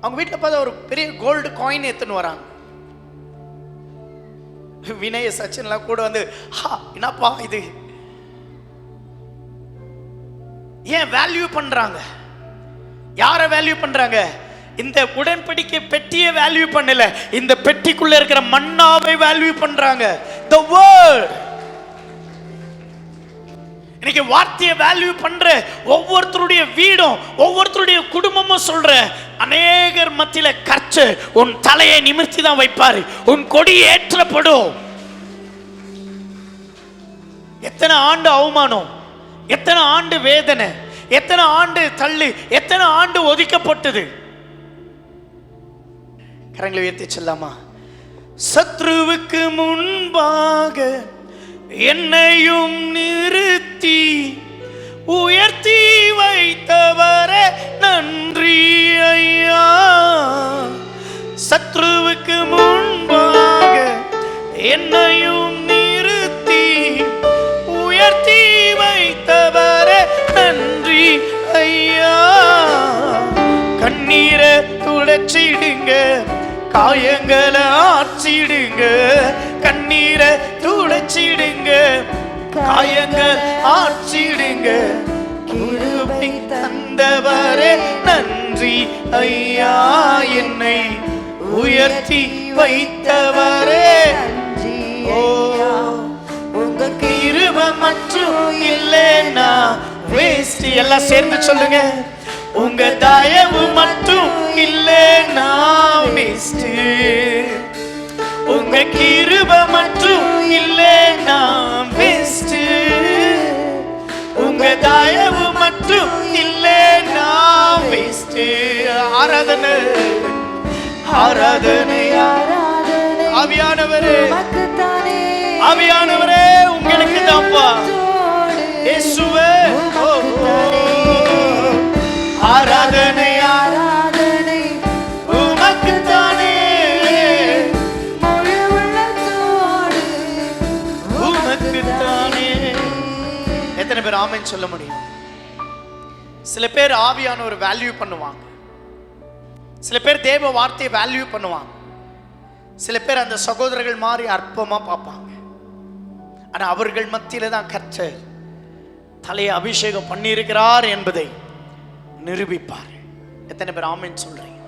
S1: அவங்க வீட்டில் பார்த்தா ஒரு பெரிய கோல்டு காயின் எடுத்துன்னு வராங்க. வினய சச்சின்லாம் கூட வந்து, என்னப்பா இது? ஏன் வேல்யூ பண்றாங்க? யாரை வேல்யூ பண்றாங்க? இந்த உடன்படிக்கை பெட்டியை வேல்யூ பண்ணல, இந்த பெட்டிக்குள்ள இருக்கிற மன்னாவை வேல்யூ பண்றாங்க. the word. இன்னைக்கு வார்த்தையை வேல்யூ பண்ற ஒவ்வொருத்தருடைய வீடும் ஒவ்வொருத்தருடைய குடும்பமும் சொல்ற அநேகர் மத்தியில கர்த்தர் உன் தலையை நிமிர்த்தி தான் வைப்பாரு, உன் கொடி ஏற்றப்படும். எத்தனை ஆண்டு அவமானம், எத்தனை ஆண்டு வேதனை, எத்தனை ஆண்டு தள்ளு, எத்தனை ஆண்டு ஒதுக்கப்பட்டது. கரங்களை உயர்த்தி சொல்லாமா? சத்ருவுக்கு முன்பாக என்னையும் நிறுத்தி உயர்த்தி வைத்தவரே நன்றி ஐயா. சத்ருவுக்கு முன்பாக என்னையும் நிறுத்தி உயர்த்தி வைத்தவரே நன்றி ஐயா. கண்ணீரை துடைச்சிடுங்க, காயங்களை ஆற்றிடுங்க. கண்ணீரை துடைச்சிடுங்க, காயங்கள் ஆற்றிடுங்க. கிருபை தந்தவரே நன்றி ஐயா. என்னை உயர்த்தி வைத்தவரே ஓ, உங்க கிருபை மட்டும் இல்லைன்னா வேஸ்ட். எல்லாம் சேர்ந்து சொல்லுங்க, உங்க தயவு மட்டும் இல்லைன்னா வேஸ்ட். உங்க கிருபை மட்டும் இல்லைன்னா வேஸ்ட். உங்க தயவு மட்டும் இல்லைன்னா வேஸ்ட். ஆராதனை ஆராதனை ஆவியானவரே, ஆவியானவரே உங்களுக்கு தான்ப்பா. இயேசுவே ஆராதனை ஆராதனை உமக்கு தானே, உமக்கு தானே. எத்தனை பேர் ஆமென் சொல்ல முடியும்? சில பேர் ஆவியானவர் வேல்யூ பண்ணுவாங்க, சில பேர் தேவ வார்த்தையை வேல்யூ பண்ணுவாங்க, சில பேர் அந்த சகோதரர்கள் மாதிரி அற்பமா பார்ப்பாங்க. ஆனா அவர்கள் மத்தியில தான் கர்த்தர் தலையை அபிஷேகம் பண்ணி இருக்கிறார் என்பதை நிரூபிப்பார். எத்தனை பேர் ஆமென் சொல்றீங்க?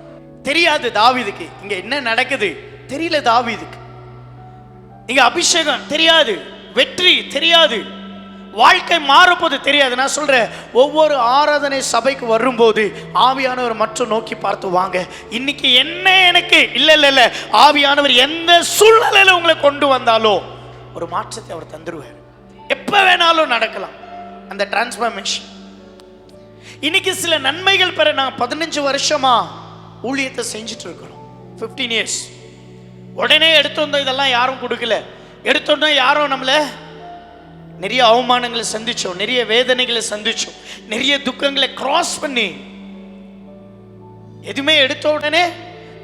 S1: தெரியாது தாவீதுக்கு இங்க என்ன நடக்குது, தெரியல தாவீதுக்கு. இங்க அபிஷேகம் தெரியாது, வெற்றி தெரியாது, வாழ்க்கை மாறப்போது தெரியாது. நான் சொல்றேன், ஒவ்வொரு ஆராதனை சபைக்கு வரும்போது ஆவியானவர் மட்டும் நோக்கி பார்த்து வாங்க. இன்னைக்கு என்ன எனக்கு இல்ல ஆவியானவர் எந்த சூழ்நிலையில உங்களை கொண்டு வந்தாலும் ஒரு மாற்றத்தை அவர் தந்துருவார். எப்ப வேணாலும் நடக்கலாம் அந்த டிரான்ஸ்ஃபர்மேஷன். இன்னைக்கு சில நன்மைகள் பெற நான் 15 வருஷமா ஊழியத்தை செஞ்சுட்டு இருக்கிறோம். 15 years. உடனே எடுத்தோம் இதெல்லாம் யாரும் கொடுக்கல. எடுத்தோன்னா யாரும் நம்மள நிறைய அவமானங்களை சந்திச்சோம், நிறைய வேதனைகளை சந்திச்சோம், நிறைய துக்கங்களை கிராஸ் பண்ணி எதுவுமே எடுத்த உடனே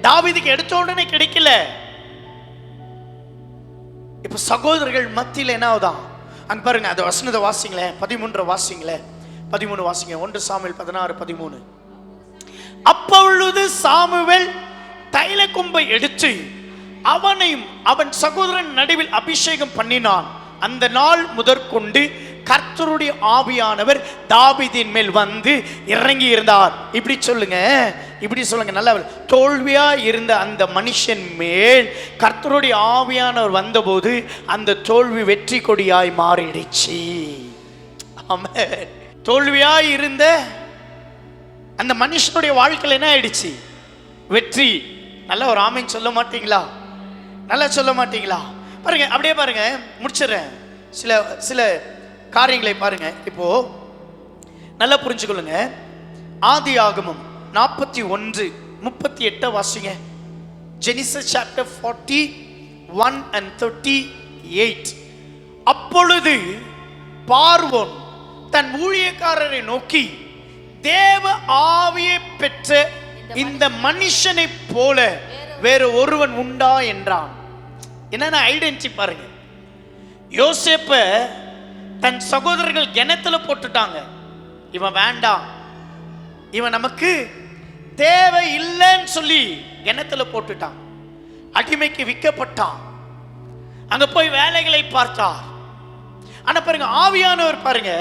S1: தாவீதுக்கு எடுத்த உடனே கிடைக்கல. இப்ப சகோதரர்கள் மத்தியில் என்ன ஆகுதான் அங்க பாருங்க. அது வசனத்தை வாசிங்களேன், 13 வாசிங்களேன், 13 வாசிங்க. 1 சாமுவேல் 16:13. அப்பொழுது சாமுவேல் தைல கொம்பை எடுத்து அவனையும் அவன் சகோதரன் நடுவில் அபிஷேகம் பண்ணினான். அந்த நாள் முதற்கொண்டு கர்த்தருடைய ஆவியானவர் தாவீதின் மேல் வந்து இறங்கி இருந்தார். இப்படி சொல்லுங்க, இப்படி சொல்லுங்க. நல்ல தோல்வியா இருந்த அந்த மனுஷன் மேல் கர்த்தருடைய ஆவியானவர் வந்தபோது அந்த தோல்வி வெற்றி கொடியாய் மாறிடுச்சு. ஆமென். தோல்வியா இருந்த அந்த மனுஷனுடைய வாழ்க்கையில் என்ன ஆயிடுச்சு? வெற்றி. நல்ல ஒரு ஆமென் சொல்ல மாட்டீங்களா? நல்லா சொல்ல மாட்டீங்களா? பாருங்க, அப்படியே பாருங்க, முடிச்சிடுறேன். சில காரியங்களை பாருங்க. இப்போ நல்லா புரிஞ்சுக்கொள்ளுங்க. ஆதியாகமம் 41:38 வாசிங்க. Genesis chapter 41 and 38. அப்பொழுது பார்வோன் தன் ஊழியக்காரரை நோக்கி, தேவ ஆவியை பெற்ற இந்த மனுஷனை போல வேற ஒருவன் உண்டா என்றான். என்னன்னா ஐடென்டி பாருங்க. யோசேப்ப தன் சகோதரர்கள் கிணத்துல போட்டுட்டாங்க. இவன் வேண்டாம், இவன் நமக்கு தேவை இல்லைன்னு சொல்லி கிணத்துல போட்டுட்டான். அடிமைக்கு விற்கப்பட்டான். அங்க போய் வேலைகளை பார்த்தார். ஆனா பாருங்க, ஆவியானவர் பாருங்க,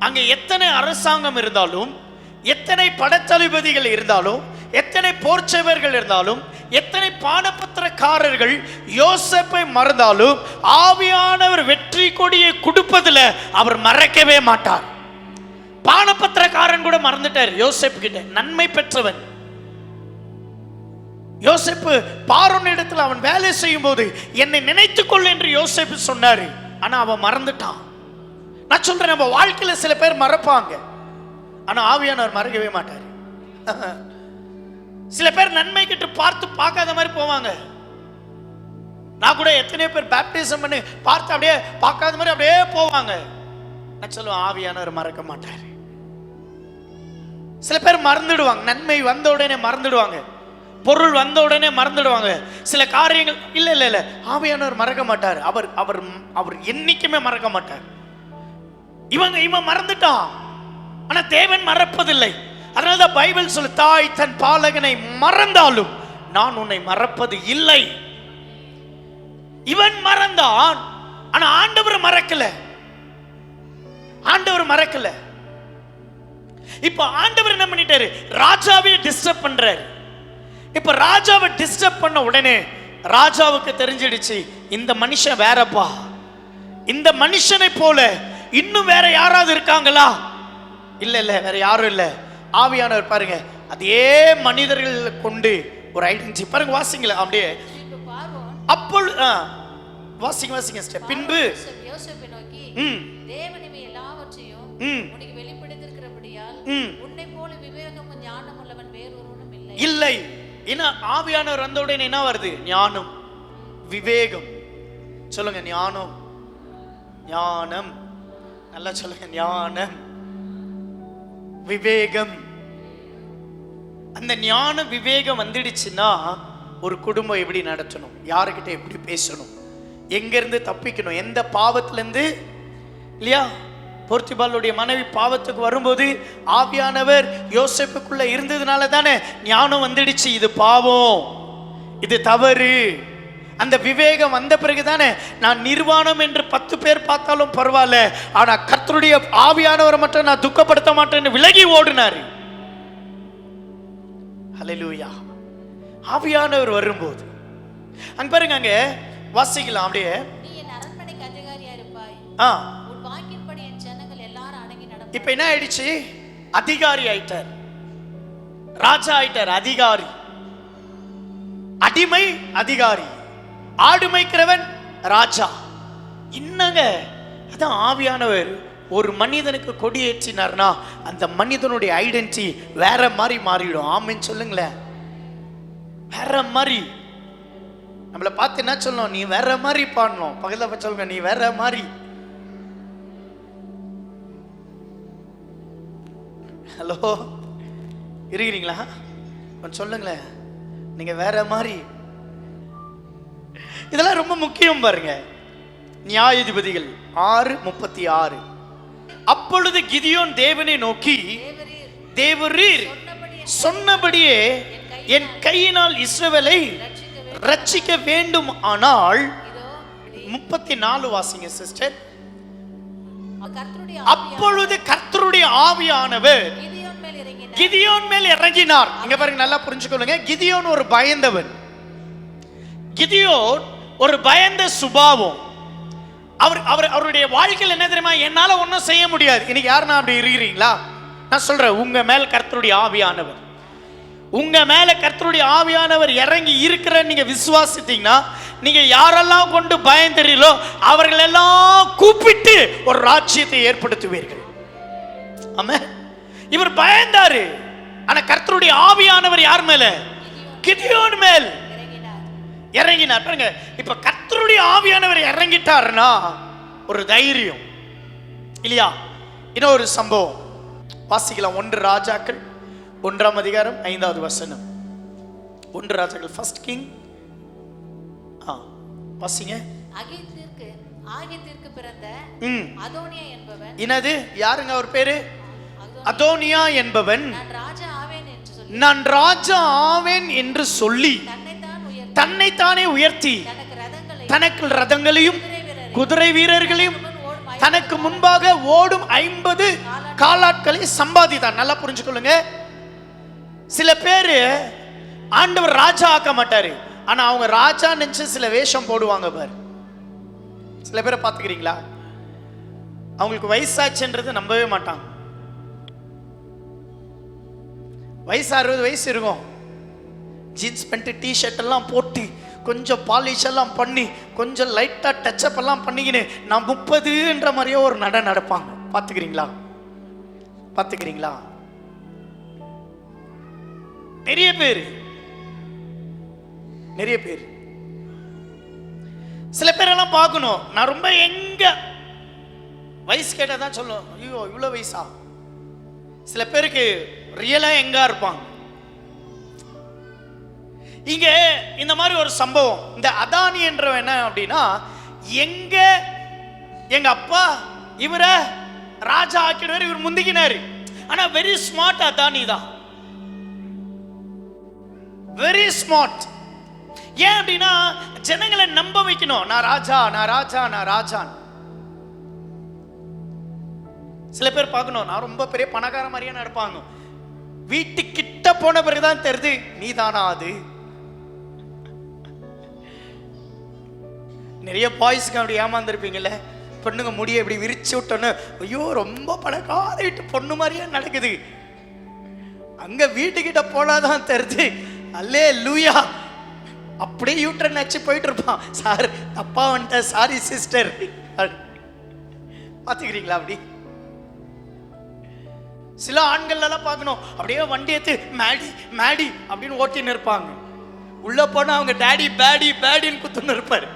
S1: அங்க எத்தனை அரசாங்கம் இருந்தாலும், எத்தனை படத்தளபதிகள் இருந்தாலும், எத்தனை போர்ச்சவர்கள் இருந்தாலும், எத்தனை பானபத்திரக்காரர்கள் யோசேப்பை மறந்தாலும், ஆவியானவர் வெற்றி கொடியை கொடுப்பதில் அவர் மறக்கவே மாட்டார். பானபத்திரக்காரன் கூட மறந்துட்டார் யோசேப்பு கிட்ட. நன்மை பெற்றவன் யோசேப்பு பார்வோன் இடத்துல அவன் வேலை செய்யும் போது, என்னை நினைத்துக்கொள் என்று யோசேப்பு சொன்னாரு. ஆனா அவன் மறந்துட்டான். நான் சொல்றேன், நம்ம வாழ்க்கையில சில பேர் மறப்பாங்க, ஆனா ஆவியானவர் மறக்கவே மாட்டார். சில பேர் நன்மை கிட்ட பார்க்காத மாதிரி போவாங்க. நான் கூட எத்தனை பேர் பேப்டிசம் பண்ணி பார்த்து அப்படியே பார்க்காத மாதிரி அப்படியே போவாங்க. நான் சொல்லுவேன், ஆவியானவர் மறக்க மாட்டார். சில பேர் மறந்துடுவாங்க, நன்மை வந்த உடனே மறந்துடுவாங்க, பொருள் வந்த உடனே மறந்துடுவாங்க, சில காரியங்கள். இல்ல இல்ல இல்ல, ஆவியானவர் மறக்க மாட்டார். அவர் அவர் அவர் என்னைக்குமே மறக்க மாட்டார். இவன் மறந்துட்டான், ஆனா தேவன் மறப்பதில்லை. அதனாலதான் பைபிள் சொல்லு, தாய் தன் பாலகனை மறந்தாலும் நான் உன்னை மறப்பது இல்லை. இவன் மறந்தான், ஆனா ஆண்டவர் மறக்கல. ஆண்டவர் மறக்கல. இப்ப ஆண்டவர் என்ன பண்ணிட்டாரு, ராஜாவை டிஸ்டர்ப் பண்றாரு. இப்ப ராஜாவை டிஸ்டர்ப் பண்ண உடனே ராஜாவுக்கு தெரிஞ்சிடுச்சு, இந்த மனுஷன் வேறப்பா, இந்த மனுஷனை போல இன்னும் வேற யாராவது இருக்காங்களா? இல்ல இல்ல, வேற யாரும் இல்ல. ஆவியானவர் பாருங்க, அதே மனிதர்கள் கொண்டு ஒரு ஐடென்டிட்டி பாருங்க. வாசிங்களா அப்படியே. அப்பொழுது வாசிங்க வாசிங்க. பின்பு
S2: யோசேப்பை நோக்கி, தேவன் இவை எல்லாவற்றையும் உனக்கு வெளிப்படுத்தியிருக்கிறபடியால் உன்னை போல விவேகமும் ஞானம் உள்ளவன் வேறொருவனும் இல்லை.
S1: இல்லை. ஏன்னா ஆவியானவர் வந்த உடனே என்ன வருது? ஞானம், விவேகம். சொல்லுங்க, ஞானம். ஞானம் நல்லா சொல்லுங்க. ஞானம், விவேகம். அந்த ஞான விவேகம் வந்துடுச்சுன்னா ஒரு குடும்பம் எப்படி நடத்தணும், யாருக்கிட்ட எப்படி பேசணும், எங்க இருந்து தப்பிக்கணும், எந்த பாவத்துல இருந்து. இல்லையா, போர்த்திபாலுடைய மனைவி பாவத்துக்கு வரும்போது ஆவியானவர் யோசேப்புக்குள்ள இருந்ததுனால தானே ஞானம் வந்துடுச்சு. இது பாவம், இது தவறு. அந்த விவேகம் வந்த பிறகுதானே, நான் நிர்வாணம் என்று 10 பேர் பார்த்தாலும் பரவாயில்ல, ஆனா கர்த்தருடைய ஆவியானவரை மட்டும் நான் துக்கப்படுத்த மாட்டேன்னு விலகி ஓடினாரு. ஹல்லேலூயா. ஆவியானவர் வரும்போது அங்க பாருங்க, அங்க வாசிக்கலாம் அப்படியே.
S2: நீ என் அரண்மனைக்கு அதிகாரியா இருப்பாய், உன் வாக்கின்படி என் ஜனங்கள் எல்லாரும் அடங்கி நடப்பார்கள்.
S1: இப்ப என்ன ஆயிடுச்சு? அதிகாரி ஆயிட்டார், ராஜா ஆயிட்டார். அதிகாரி, அடிமை அதிகாரி, ஆடு மேய்க்கிறவன் ராஜா. என்னங்க, அதான் ஆவியானவர் ஒரு மனிதனுக்கு கொடியேற்றினார்னா அந்த மனிதனுடைய ஐடென்டிட்டி வேற மாதிரி மாறிடும். ஆமென் சொல்லுங்களேன். வேற மாதிரி நம்மளை பார்த்து என்ன சொல்லணும்? நீ வேற மாதிரி பாடணும். பக்கத்துல சொல்லுங்க, நீ வேற மாதிரி. ஹலோ, இருக்கிறீங்களா? கொஞ்சம் சொல்லுங்களேன், நீங்க வேற மாதிரி. இதெல்லாம் ரொம்ப முக்கியம் பாருங்க. நியாயாதிபதிகள் 6:36. அப்பொழுது கிதியோன் தேவனை நோக்கி, தேவரீர் சொன்னபடியே என் கையினால் இஸ்ரவேலை ரட்சிக்க வேண்டும். ஆனால் 34 வாசிங்க சிஸ்டர். அப்பொழுது கர்த்தருடைய ஆவியானவர் கிதியோன் மேல் இறங்கினார். இங்க பாருங்க, நல்லா புரிஞ்சுக்கொள்ளுங்க. கிதியோன் ஒரு பயந்தவன். கிதியோன் ஒரு பயந்த சுபாவம். அவருடைய வாழ்க்கையில் என்ன தெரியுமா? என்னால ஒன்றும் செய்ய முடியாது. இன்னைக்கு யாருன்னா அப்படி இருக்கிறீங்களா? நான் சொல்றேன், உங்க மேல் கர்த்தருடைய ஆவியானவர், உங்க மேல கர்த்தருடைய ஆவியானவர் இறங்கி இருக்கிற நீங்க விசுவாசித்தீங்கன்னா, நீங்க யாரெல்லாம் கொண்டு பயந்தீர்களோ அவர்கள் எல்லாம் கூப்பிட்டு ஒரு ராஜ்யத்தை ஏற்படுத்துவீர்கள். ஆமென். இவர் பயந்தாரு, ஆனா கர்த்தருடைய ஆவியானவர் யார் மேல? கிதியோன் மேல் இறங்கினார். பாருங்க, இப்ப கர்த்தருடைய ஆவியானவர் இறங்கிட்டாருன்னா ஒரு தைரியம் இல்லையா? இன்னொரு சம்பவம் வாசிக்கலாம். 1 ராஜாக்கள் 1ஆம் அதிகாரம் 5வது வசனம். 1 ராஜாக்கள், ஃபர்ஸ்ட் கிங். வாசிங்க.
S2: ஆகீத்திற்கு பிறந்த அதோனியா என்பவன்.
S1: என்னது? யாருங்க அவர் பேரு? அதோனியா என்பவன்
S2: நான் ராஜா ஆவேன் என்று சொல்லி
S1: தன்னைத்தானே உயர்த்தி தனக்கு ரதங்களையும் குதிரை வீரர்களையும் தனக்கு முன்பாக ஓடும் 50 காலாட்களை சம்பாதித்தான். நல்லா புரிஞ்சுக்கொள்ளுங்க. சில பேரு ஆண்டவர் ராஜா ஆக்க மாட்டாரு, ஆனா அவங்க ராஜா நினைச்சு சில வேஷம் போடுவாங்க பாரு. சில பேரை பாத்துக்கிறீங்களா? அவங்களுக்கு வயசாச்சுன்றது நம்பவே மாட்டாங்க. வயசு 60 வயசு இருக்கும், ஜீன்ஸ் பேண்ட் டிஷர்ட் எல்லாம் போட்டு கொஞ்சம் பாலிஷ் எல்லாம் பண்ணி கொஞ்சம் லைட்டா டச்சப் எல்லாம் பண்ணிக்கின்னு நான் 30ன்ற மாதிரியே ஒரு நடப்பாங்க. பாத்துக்கிறீங்களா? பாத்துக்கிறீங்களா? நிறைய பேர். சில பேரெல்லாம் பார்க்கணும். நான் ரொம்ப எங்க வயசு கேட்டதான் சொல்லுவோம், ஐயோ இவ்வளவு வயசா. சில பேருக்கு ரியலா எங்க இருப்பாங்க. இங்க இந்த மாதிரி ஒரு சம்பவம். இந்த அதானி என்றவன் என்ன அப்படின்னா, எங்க அப்பா இவரை ராஜா ஆக்கிடுவார், இவர் முந்திக்கினாரு. ஆனா வெரி ஸ்மார்ட் அதானி தான், வெரி ஸ்மார்ட். ஏன் அப்படின்னா ஜனங்களை நம்ப வைக்கணும், நான் ராஜா நான் ராஜா நான் ராஜா. சில பேர் பார்க்கணும், நான் ரொம்ப பெரிய பணக்கார மாதிரியே நடப்பாங்க. வீட்டுக்கிட்ட போன பிறகுதான் தெரியுது நீதானா அது. நிறைய பாய்ஸ்க்கு அப்படி ஏமாந்துருப்பீங்கல்ல, பொண்ணுங்க முடிய இப்படி விரிச்சு விட்டோன்னு ஐயோ ரொம்ப பணக்கார வீட்டு பொண்ணு மாதிரியே நடக்குது. அங்க வீட்டுக்கிட்ட போனாதான் தெரியுது அல்லே லூயா. அப்படியே யூட்ரன் அடிச்சு போயிட்டு இருப்பான். சார் தப்பா வந்துட்ட, சாரி சிஸ்டர். பாத்துக்கிறீங்களா? அப்படி சில ஆண்கள் எல்லாம் பார்க்கணும், அப்படியே வண்டி எடுத்து மேடி மேடி அப்படின்னு ஓட்டின்னு இருப்பாங்க. உள்ள போனா அவங்க டாடி பேடி பேடின்னு குத்துன்னு இருப்பாரு.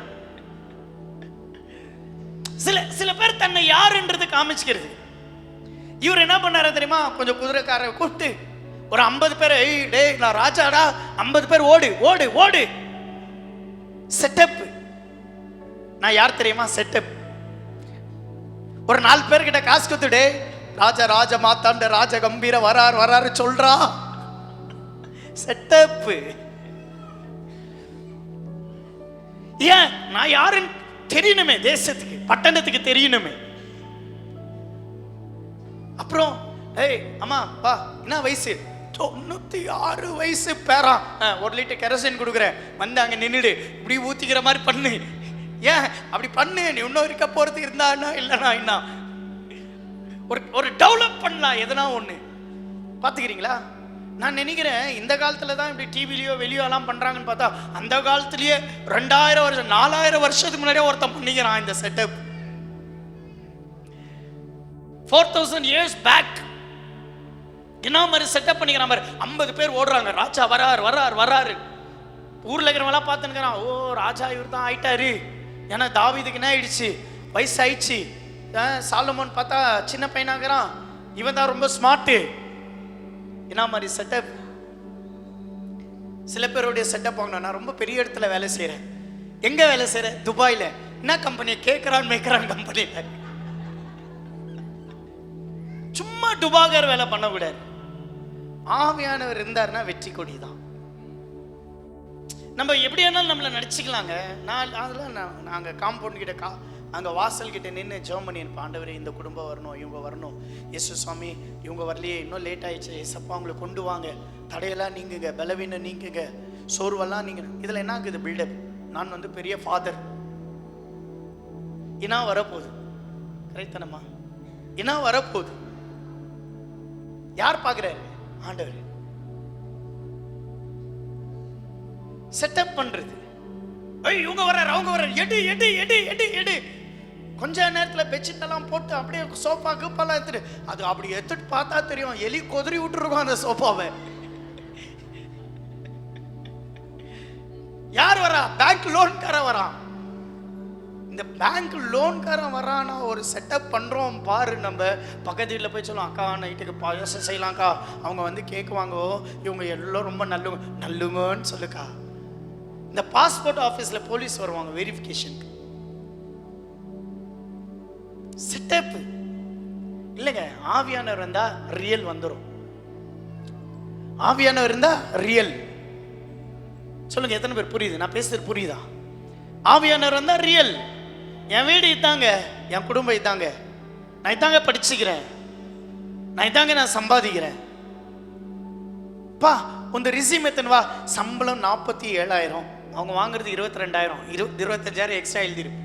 S1: சில பேர் தன்னை யாருன்றது காமிச்சுக்கிறது. இவர் என்ன பண்ணாரு தெரியுமா? கொஞ்சம் குதிரைக்கார கூப்பிட்டு ஒரு 50 பேர், டேய் நான் ராஜாடா, 50 பேர் ஓடு ஓடு ஓடு. செட்டப். நான் யார் தெரியுமா? செட்டப். ஒரு 4 பேர்கிட்ட காசு கொடுத்துடு, ராஜா ராஜ மாத்தாண்ட ராஜ கம்பீர வராரு வராரு சொல்றா. செட்டப். ஏன்? நான் யாருன்னு தெரியணுமே, தேசத்துக்கு பட்டணத்துக்கு தெரியணுமே. அப்புறம் ஏய் அம்மா பா என்ன வயசு? 96 வயசு பேரா. 1 லிட்டர் கெரோசின் கொடுக்குறேன், வந்து அங்க நின்னுடு, இப்படி ஊத்திக்கிற மாதிரி பண்ணு. ஏன் அப்படி பண்ணு? நீ இன்னும் இருக்க போறதுக்கு இருந்தா இல்லைனா என்ன ஒரு டெவலப் பண்ணலாம், எதனா ஒண்ணு. பாத்துக்கிறீங்களா? நான் நினைக்கிறேன் இந்த காலத்துல தான் இப்படி டிவிலையோ வெளியோ எல்லாம் பண்றாங்கன்னு பார்த்தா, அந்த காலத்திலேயே 2000 வருஷம் 4000 வருஷத்துக்கு முன்னாடியே ஒருத்தன் பண்ணிக்கிறான் இந்த செட்டப். 4000 years back என்ன மாதிரி செட்டப் பண்ணிக்கிறான் பாரு. 50 பேர் ஓடுறாங்க, ராஜா வராரு வராரு வராரு. ஊர்ல இருக்கிறவங்களாம் பார்த்துன்னுக்கிறான், ஓ ராஜா இவர் தான் ஆயிட்டாரு. ஏன்னா தாவீதுக்கு என்ன ஆயிடுச்சு, வயசு ஆயிடுச்சு. சாலமோன் பார்த்தா சின்ன பையனாகிறான், இவன் தான் ரொம்ப ஸ்மார்ட். என்ன மாதிரி செட்டப். சில பேருடைய செட்டப் வாங்கணும். நான் ரொம்ப பெரிய இடத்துல வேலை செய்யறேன். எங்க வேலை செய்யறேன்? துபாயில. என்ன கம்பெனி? கேக்குறான் மேய்க்கிறான் கம்பெனியில. சும்மா டுபாகர் வேலை பண்ணக்கூடாது. ஆவியானவர் இருந்தாருன்னா வெற்றி கொடி தான். நம்ம எப்படியானாலும் நம்மளை நடிச்சுக்கலாங்க. நாங்க காம்பவுண்ட் கிட்ட அங்க வாசல் கிட்ட நின்று ஜெபம் பண்ணி ஆண்டவரே இந்த குடும்பம் வரணும், இவங்க வரணும், இயேசு சுவாமி இவங்க வரலையே, இன்னும் லேட் ஆயிடுச்சு, ஏசப்பா அவங்களை கொண்டு வாங்க, தடையெல்லாம் நீங்குங்க, பலவீனம் நீங்குங்க, சோர்வெல்லாம் நீங்க. இதுல என்ன ஆகுது? பில்டப். நான் வந்து பெரிய ஃபாதர். என்ன வரப்போகுது? கரைத்தனமா என்ன வரப்போகுது? யார் பாக்குறாரு? ஆண்டவர். செட்டப் பண்றது. இவங்க வர்றாரு அவங்க வர்றாரு, எடு எடு எடு எடு எடு. கொஞ்ச நேரத்துல பெட்ஷீட் எல்லாம் போட்டு அப்படியே சோஃபா கீப்பாலாம் எடுத்துட்டு, அது அப்படி எடுத்துட்டு பார்த்தா தெரியும் எலி கொதறி விட்டுருக்கோம் அந்த சோஃபாவை. யார் வரா? பேங்க் லோன்கார வரா. இந்த பேங்க் லோன்காரன் வரானா, ஒரு செட்டப் பண்ணுறோம் பாரு. நம்ம பக்கத்து வீட்டில் போய் சொல்லுவோம், அக்கா நைட்டுக்கு பாயாசம் செய்யலாம்க்கா. அவங்க வந்து கேட்குவாங்கோ, இவங்க எல்லாம் ரொம்ப நல்லுங்கன்னு சொல்லுக்கா. இந்த பாஸ்போர்ட் ஆஃபீஸில் போலீஸ் வருவாங்க வெரிஃபிகேஷனுக்கு. செட்டப் இல்லைங்க. ஆவியானவர் இருந்தா ரியல் வந்துடும். ஆவியானவர் இருந்தா ரியல். சொல்லுங்க, எத்தனை பேர் புரியுது? நான் பேசுறது புரியுதா? ஆவியானவர் இருந்தா ரியல். என் வீடு இதாங்க, என் குடும்பம் இதாங்க, நான் இதாங்க படிச்சுக்கிறேன், நான் இதாங்க நான் சம்பாதிக்கிறேன். பா உந்த ரிசீம் எத்தனை வா, சம்பளம் 47,000, அவங்க வாங்குறது 22,000, 25,000 எக்ஸ்ட்ரா எழுதிருக்கு.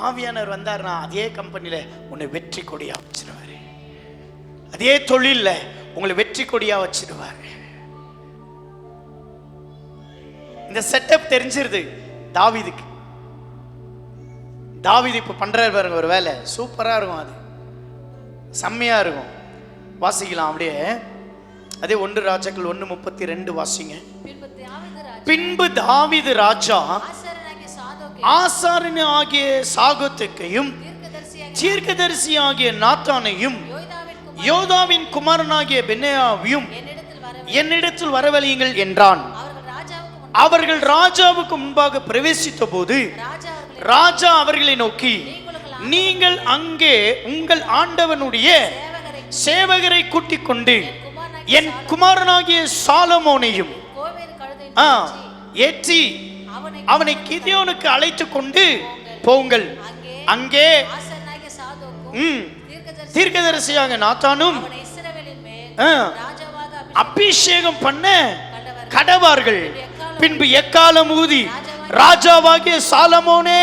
S1: ஆவியானவர் வந்தார்னா அதே கம்பெனியில உன்னை வெற்றி கொடியா வச்சிருவாரு. அதே தொழில்ல உங்களை வெற்றி கொடியா வச்சிருவாரு. இந்த செட்டப் தெரிஞ்சிருது தாவீதுக்கு. தாவீது இப்ப பண்றாரு பாருங்க ஒரு வேலை, சூப்பரா இருக்கும், அது செம்மையா இருக்கும். வாசிக்கலாம் அப்படியே. அதே 1 ராஜாக்கள் 1:32 வாசிங்க. பின்பு தாவீது ராஜா ஆசாரியன் ஆகிய சாகோத்துக்கையும் தீர்க்கதரிசி ஆகிய நாத்தானையும் யோதாவின் குமாரனாகிய பெனாயாவையும் என்னிடத்தில் வரவழையுங்கள் என்றான். அவர்கள் ராஜாவுக்கு முன்பாக பிரவேசித்த போது ராஜா அவர்களை நோக்கி, நீங்கள் அங்கே உங்கள் ஆண்டவனுடைய சேவகரை கூட்டிக் கொண்டு என் குமாரனாகிய சாலமோனையும் ஏற்றி அவனை கிதியோனுக்கு அழைத்து கொண்டு போங்கள். அங்கே தீர்க்கதரிசியாக நாத்தானும் அபிஷேகம் பண்ண கடவார்கள். பின்பு எக்காலம் ஊதி ராஜாவாகிய சாலமோனே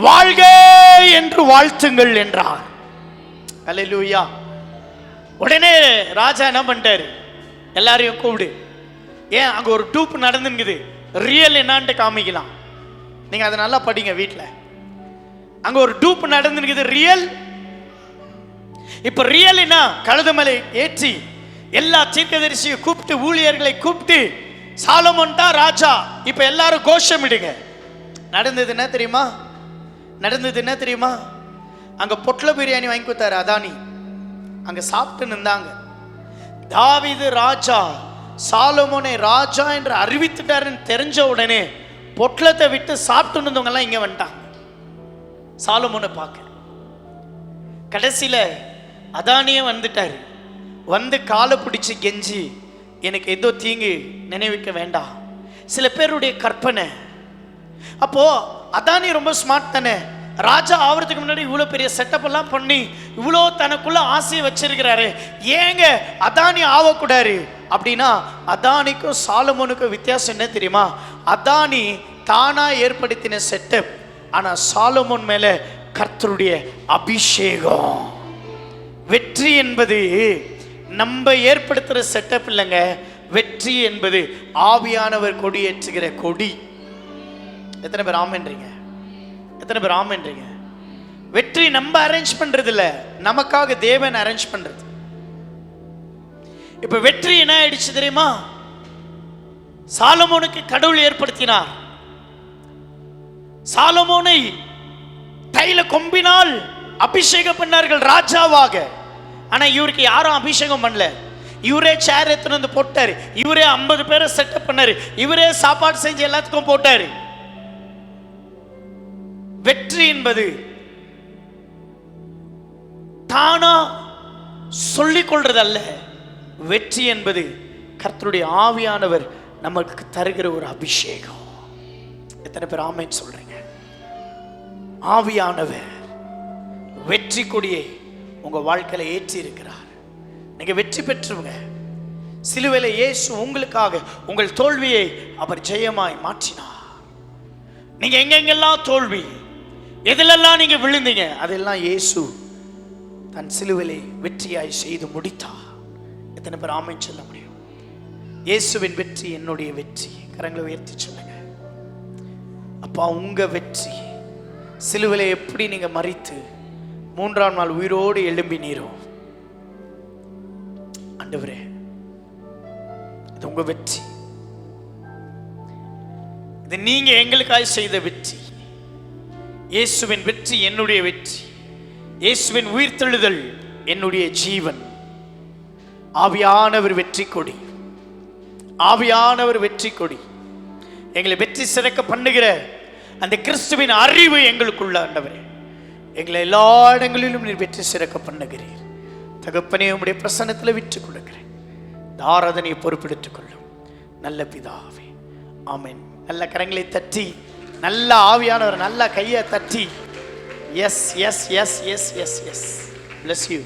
S1: வாழ்க என்று வாழ்த்துங்கள் என்றார். அல்லேலூயா. உடனே ராஜா என்ன பண்ணிட்டாரு, எல்லாரையும் கூப்பிடு. ஏன் அங்க ஒரு டூப் நடந்துங்குது, ரியல் என்னான்ட்டு காமிக்கலாம். நீங்க அதை நல்லா படிங்க வீட்டில். அங்க ஒரு டூப் நடந்துங்குது ரியல். இப்ப ரியல் என்ன, கழுதமலை ஏற்றி எல்லா தீர்க்கதரிசியை கூப்பிட்டு ஊழியர்களை கூப்பிட்டு சாலமோன் தான் ராஜா. இப்ப எல்லாரும் கோஷமிடுங்க. நடந்தது என்ன தெரியுமா? நடந்தது என்ன தெரியுமா? அங்க பொட்ல பிரியாணி வாங்கி கொடுத்தாரு அதானி. அங்க சாப்பிட்டு நின்றாங்க. தாவீது ராஜா சாலமோனை ராஜா என்று அறிவித்துட்டாருன்னு தெரிஞ்ச உடனே பொட்லத்தை விட்டு சாப்பிட்டு நின்றவங்க எல்லாம் இங்க வந்துட்டாங்க சாலமோனை பார்க்க. கடைசியில அதானியே வந்துட்டாரு. வந்து காலை பிடிச்சி கெஞ்சி, எனக்கு ஏதோ தீங்கு நினைவிக்க வேண்டாம். சில பேருடைய கற்பனை. அப்போ அதானி ரொம்ப ஸ்மார்ட் தானே. ராஜா ஆவறதுக்கு முன்னாடி இவ்வளோ பெரிய செட்டப் எல்லாம் பண்ணி இவ்வளோ தனக்குள்ள ஆசையை வச்சிருக்கிறாரு. ஏங்க அதானி ஆகக்கூடாது அப்படின்னா, அதானிக்கும் சாலமோனுக்கும் வித்தியாசம் என்ன தெரியுமா? அதானி தானா ஏற்படுத்தின செட்டப், ஆனா சாலமோன் மேல கர்த்தருடைய அபிஷேகம். வெற்றி என்பது நம்ம ஏற்படுத்துற செட்டப் இல்லைங்க. வெற்றி என்பது ஆவியானவர் கொடியேற்றுகிற கொடி. எத்தனை பேர் ஆமென்றீங்க? எத்தனை பேர் ஆமென்றீங்க? வெற்றி நம்ம அரேஞ்ச் பண்றது இல்ல, நமக்காக தேவன் அரேஞ்ச் பண்றது. இப்ப வெற்றி என்ன ஆயிடுச்சு தெரியுமா? சாலமோனுக்கு கடவுள் ஏற்படுத்தினார். சாலமோனை தைல கொம்பினால் அபிஷேகம் பண்ணார்கள் ராஜாவாக. ஆனா இவருக்கு யாரும் அபிஷேகம் பண்ணல. இவரே சேர் எடுத்துட்டு வந்து போட்டாரு. இவரே 50 பேரை செட்டப் பண்ணாரு. இவரே சாப்பாடு செஞ்சு எல்லாத்துக்கும் போட்டாரு. வெற்றி என்பது தானா சொல்லிக் கொள்றது அல்ல. வெற்றி என்பது கர்த்தருடைய ஆவியானவர் நமக்கு தருகிற ஒரு அபிஷேகம். எத்தனை பேர் ஆமென் சொல்றீங்க? ஆவியானவர் வெற்றி கொடியை உங்க வாழ்க்கையில ஏற்றி இருக்கிறார். நீங்க வெற்றி பெற்றுங்க. சிலுவையில இயேசு உங்களுக்காக உங்கள் தோல்வியை அவர் ஜெயமாய் மாற்றினார். நீங்க எங்கெங்கெல்லாம் தோல்வி, எதிலெல்லாம் நீங்க விழுந்தீங்க, அதெல்லாம் இயேசு தன் சிலுவையிலே வெற்றியாய் செய்து முடித்தார். எத்தனை பேர் ஆமென் சொல்ல முடியும்? இயேசுவின் வெற்றி என்னுடைய வெற்றி. கரங்களை உயர்த்தி சொல்லுங்க. அப்பா, உங்க வெற்றி சிலுவையிலே எப்படி நீங்க மரித்து 3ஆம் நாள் உயிரோடு எழும்பினீரோ, ஆண்டவரே, இது உங்க வெற்றி. இது நீங்க எங்களுக்காக செய்த வெற்றி. இயேசுவின் வெற்றி என்னுடைய வெற்றி, இயேசுவின் உயிர்த்தெழுதல் என்னுடைய ஜீவன். ஆவியானவர் வெற்றி கொடி, ஆவியானவர் வெற்றி கொடி. எங்களை வெற்றி சிறக்க பண்ணுகிற அந்த கிறிஸ்துவின் அறிவு எங்களுக்குள்ள ஆண்டவரே, எங்களை எல்லா இடங்களிலும் நீர் வெற்றி சிறக்க பண்ணுகிறீர். தகப்பனே, உம்முடைய பிரசன்னத்தில் விற்று கொடுக்கிறேன். இந்த ஆராதனையை பொறுப்பெடுத்துக் கொள்ளும் நல்ல பிதாவே, ஆமென். நல்ல கரங்களை தட்டி, நல்ல ஆவியானவர் நல்ல கையை தட்டி, yes yes yes yes yes yes. Bless you.